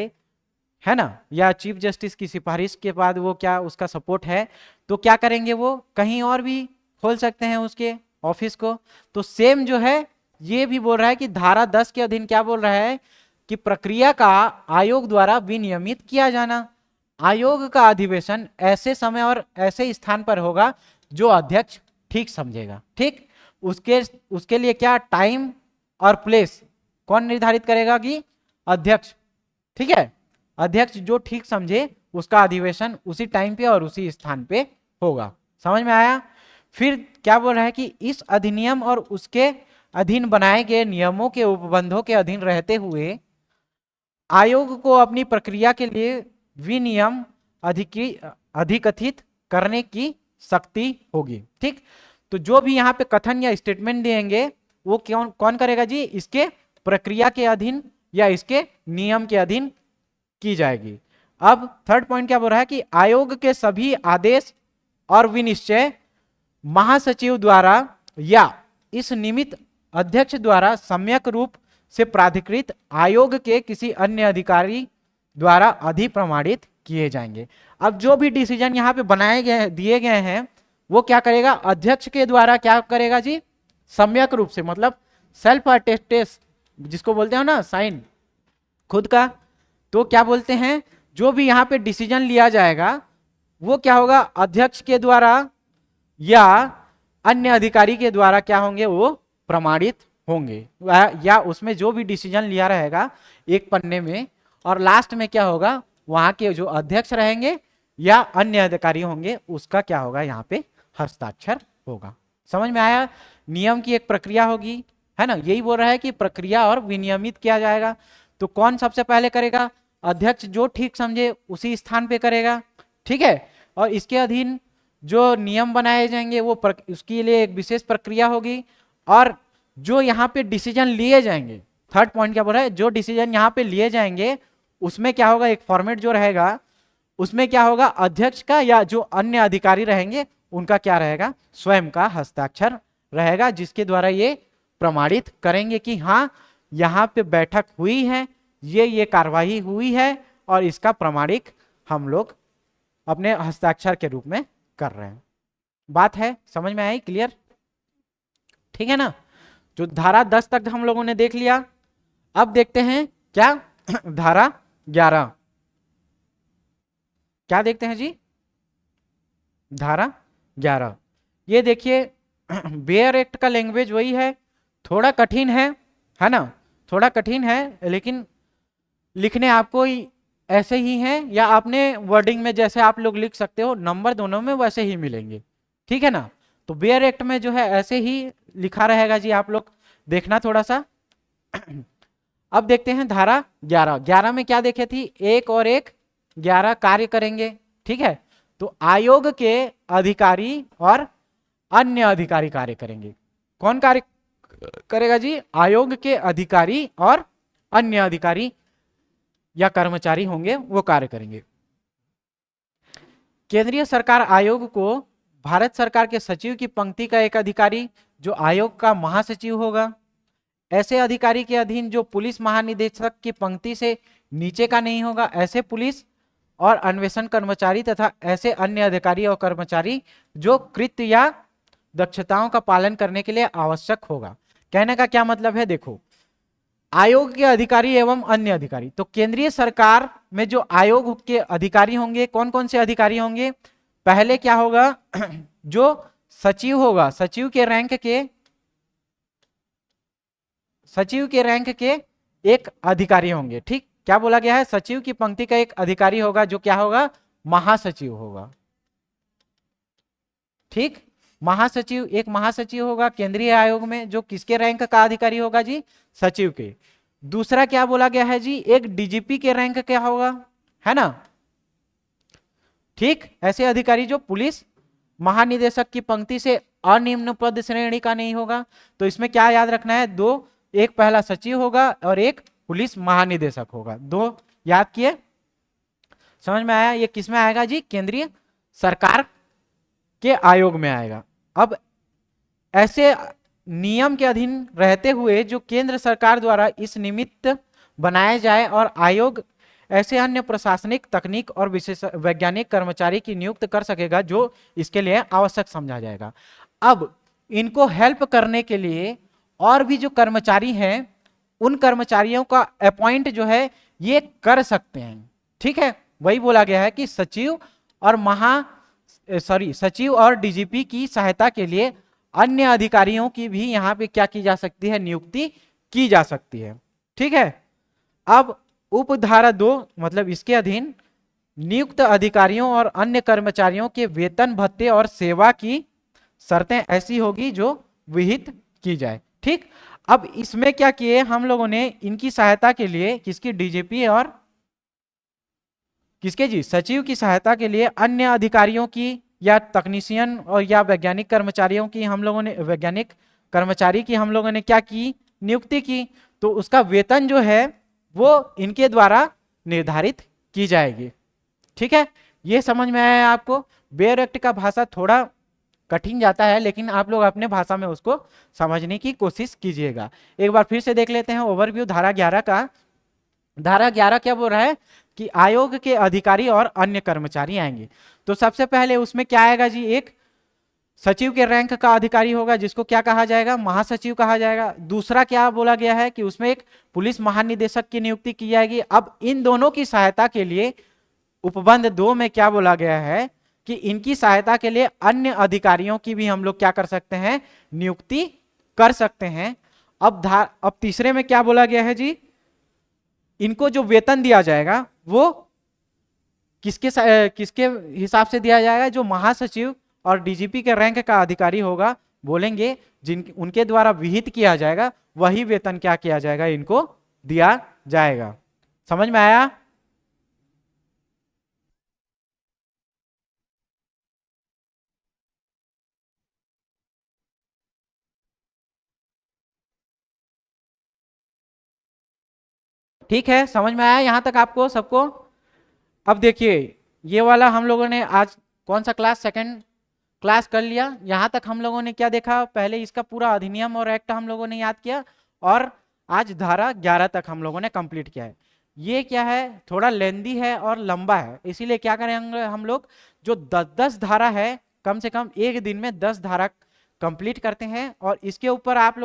[SPEAKER 2] है ना, या चीफ जस्टिस की सिफारिश के बाद वो क्या, उसका सपोर्ट है, तो क्या करेंगे? वो कहीं और भी खोल सकते हैं उसके ऑफिस को। तो सेम जो है, ये भी बोल रहा है कि धारा 10 के अधीन क्या बोल रहा है कि प्रक्रिया का आयोग द्वारा विनियमित किया जाना। आयोग का अधिवेशन ऐसे समय और ऐसे स्थान पर होगा जो अध्यक्ष ठीक समझेगा, ठीक। उसके उसके लिए क्या टाइम और प्लेस कौन निर्धारित करेगा? कि अध्यक्ष, ठीक है, अध्यक्ष जो ठीक समझे उसका अधिवेशन उसी टाइम पे और उसी स्थान पे होगा। समझ में आया? फिर क्या बोल रहा है कि इस अधिनियम और उसके अधीन बनाए गए नियमों के उपबंधों के अधीन रहते हुए आयोग को अपनी प्रक्रिया के लिए विनियम अधिकथित करने की शक्ति होगी, ठीक। तो जो भी यहाँ पे कथन या स्टेटमेंट देंगे वो कौन कौन करेगा जी? इसके प्रक्रिया के अधीन या इसके नियम के अधीन की जाएगी। अब थर्ड पॉइंट क्या बोल रहा है कि आयोग के सभी आदेश और विनिश्चय महासचिव द्वारा या इस निमित्त अध्यक्ष द्वारा सम्यक रूप से प्राधिकृत आयोग के किसी अन्य अधिकारी द्वारा अधिप्रमाणित किए जाएंगे। अब जो भी डिसीजन यहाँ पे बनाए गए, दिए गए हैं, वो क्या करेगा? अध्यक्ष के द्वारा क्या करेगा जी? सम्यक रूप से, मतलब सेल्फ अटेस्टेड जिसको बोलते हो ना, साइन खुद का। तो क्या बोलते हैं, जो भी यहाँ पे डिसीजन लिया जाएगा वो क्या होगा? अध्यक्ष के द्वारा या अन्य अधिकारी के द्वारा क्या होंगे? वो प्रमाणित होंगे, या उसमें जो भी डिसीजन लिया रहेगा एक पन्ने में, और लास्ट में क्या होगा? वहां के जो अध्यक्ष रहेंगे या अन्य अधिकारी होंगे उसका क्या होगा? यहाँ पे हस्ताक्षर होगा। समझ में आया? नियम की एक प्रक्रिया होगी, है ना, यही बोल रहा है कि प्रक्रिया और विनियमित किया जाएगा। तो कौन सबसे पहले करेगा? अध्यक्ष जो ठीक समझे उसी स्थान पे करेगा, ठीक है। और इसके अधीन जो नियम बनाए जाएंगे वो उसके लिए एक विशेष प्रक्रिया होगी। और जो यहाँ पे डिसीजन लिए जाएंगे, थर्ड पॉइंट क्या बोल रहा है, जो डिसीजन यहाँ पे लिए जाएंगे उसमें क्या होगा? एक फॉर्मेट जो रहेगा उसमें क्या होगा? अध्यक्ष का या जो अन्य अधिकारी रहेंगे उनका क्या रहेगा? स्वयं का हस्ताक्षर रहेगा, जिसके द्वारा ये प्रमाणित करेंगे कि हाँ यहाँ पे बैठक हुई है, ये कार्यवाही हुई है और इसका प्रमाणिक हम लोग अपने हस्ताक्षर के रूप में कर रहे हैं। बात है समझ में आई? क्लियर? ठीक है ना। जो धारा 10 तक हम लोगों ने देख लिया, अब देखते हैं क्या धारा 11। क्या देखते हैं जी? धारा 11। ये देखिए बेयर एक्ट का लैंग्वेज वही है, थोड़ा कठिन है ना, थोड़ा कठिन है, लेकिन लिखने आपको ऐसे ही हैं, या आपने वर्डिंग में जैसे आप लोग लिख सकते हो, नंबर दोनों में वैसे ही मिलेंगे, ठीक है ना। तो बेयर एक्ट में जो है ऐसे ही लिखा रहेगा जी, आप लोग देखना थोड़ा सा। अब देखते हैं धारा 11। 11 में क्या देखे थी, 1 और 1 11 कार्य करेंगे, ठीक है। तो आयोग के अधिकारी और अन्य अधिकारी कार्य करेंगे। कौन कार्य करेगा जी, आयोग के अधिकारी और अन्य अधिकारी या कर्मचारी होंगे वो कार्य करेंगे। केंद्रीय सरकार आयोग को भारत सरकार के सचिव की पंक्ति का एक अधिकारी जो आयोग का महासचिव होगा, ऐसे अधिकारी के अधीन जो पुलिस महानिदेशक की पंक्ति से नीचे का नहीं होगा, ऐसे पुलिस और अन्वेषण कर्मचारी तथा ऐसे अन्य अधिकारी और कर्मचारी जो कृत्य या दक्षताओं का पालन करने के लिए आवश्यक होगा। कहने का क्या मतलब है, देखो आयोग के अधिकारी एवं अन्य अधिकारी, तो केंद्रीय सरकार में जो आयोग के अधिकारी होंगे, कौन कौन से अधिकारी होंगे, पहले क्या होगा जो सचिव होगा, सचिव के रैंक के एक अधिकारी होंगे, ठीक। क्या बोला गया है, सचिव की पंक्ति का एक अधिकारी होगा जो क्या होगा, महासचिव होगा, ठीक। महासचिव, एक महासचिव होगा केंद्रीय आयोग में जो किसके रैंक का अधिकारी होगा जी, सचिव के। दूसरा क्या बोला गया है जी, एक डीजीपी के रैंक क्या होगा, है ना, ठीक। ऐसे अधिकारी जो पुलिस महानिदेशक की पंक्ति से अनिम्न पद श्रेणी का नहीं होगा। तो इसमें क्या याद रखना है, दो, एक पहला सचिव होगा और एक पुलिस महानिदेशक होगा, दो याद किए, समझ में आया। ये किस में आएगा जी, केंद्रीय सरकार के आयोग में आएगा। अब ऐसे नियम के अधीन रहते हुए जो केंद्र सरकार द्वारा इस निमित्त बनाए जाए और आयोग ऐसे अन्य प्रशासनिक, तकनीक और विशेष वैज्ञानिक कर्मचारी की नियुक्त कर सकेगा जो इसके लिए आवश्यक समझा जाएगा। अब इनको हेल्प करने के लिए और भी जो कर्मचारी हैं उन कर्मचारियों का अपॉइंट जो है ये कर सकते हैं, ठीक है। वही बोला गया है कि सचिव और डीजीपी की सहायता के लिए अन्य अधिकारियों की भी यहाँ पे क्या की जा सकती है, नियुक्ति की जा सकती है, ठीक है। अब उपधारा 2 मतलब इसके अधीन नियुक्त अधिकारियों और अन्य कर्मचारियों के वेतन भत्ते और सेवा की शर्तें ऐसी होगी जो विहित की जाए, ठीक। अब इसमें क्या किए हम लोगों ने, इनकी सहायता के लिए किसकी, डीजीपी और किसके जी, सचिव की सहायता के लिए अन्य अधिकारियों की या तकनीशियन और या वैज्ञानिक कर्मचारियों की हम लोगों ने, वैज्ञानिक कर्मचारी की हम लोगों ने क्या की, नियुक्ति की। तो उसका वेतन जो है वो इनके द्वारा निर्धारित की जाएगी, ठीक है। ये समझ में आया आपको। बेयर एक्ट का भाषा थोड़ा कठिन जाता है, लेकिन आप लोग अपने भाषा में उसको समझने की कोशिश कीजिएगा। एक बार फिर से देख लेते हैं ओवरव्यू धारा 11 का। धारा 11 क्या बोल रहा है कि आयोग के अधिकारी और अन्य कर्मचारी आएंगे। तो सबसे पहले उसमें क्या आएगा जी, एक सचिव के रैंक का अधिकारी होगा जिसको क्या कहा जाएगा, महासचिव कहा जाएगा। दूसरा क्या बोला गया है कि उसमें एक पुलिस महानिदेशक की नियुक्ति की जाएगी। अब इन दोनों की सहायता के लिए उपबंध 2 में क्या बोला गया है कि इनकी सहायता के लिए अन्य अधिकारियों की भी हम लोग क्या कर सकते हैं, नियुक्ति कर सकते हैं। अब तीसरे में क्या बोला गया है जी, इनको जो वेतन दिया जाएगा वो किसके हिसाब से दिया जाएगा, जो महासचिव और डीजीपी के रैंक का अधिकारी होगा बोलेंगे जिन उनके द्वारा विहित किया जाएगा वही वेतन क्या किया जाएगा, इनको दिया जाएगा। समझ में आया। ठीक है, समझ में आया यहां तक आपको सबको। अब देखिए ये वाला हम लोगों ने आज कौन सा क्लास, सेकंड क्लास कर लिया। यहां तक हम लोगों ने क्या देखा, पहले इसका पूरा अधिनियम और एक्ट हम लोगों ने याद किया और आज धारा 11 तक हम लोगों ने कंप्लीट किया है। ये क्या है, थोड़ा लेंदी है और लंबा है, इसीलिए क्या करेंगे हम लोग, जो 10-10 धारा है कम से कम एक दिन में 10 धारा कंप्लीट करते हैं। और इसके ऊपर आप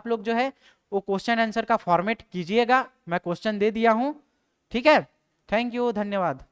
[SPEAKER 2] लोग जो है वो क्वेश्चन आंसर का फॉर्मेट कीजिएगा। मैं क्वेश्चन दे दिया हूं, ठीक है। थैंक यू, धन्यवाद।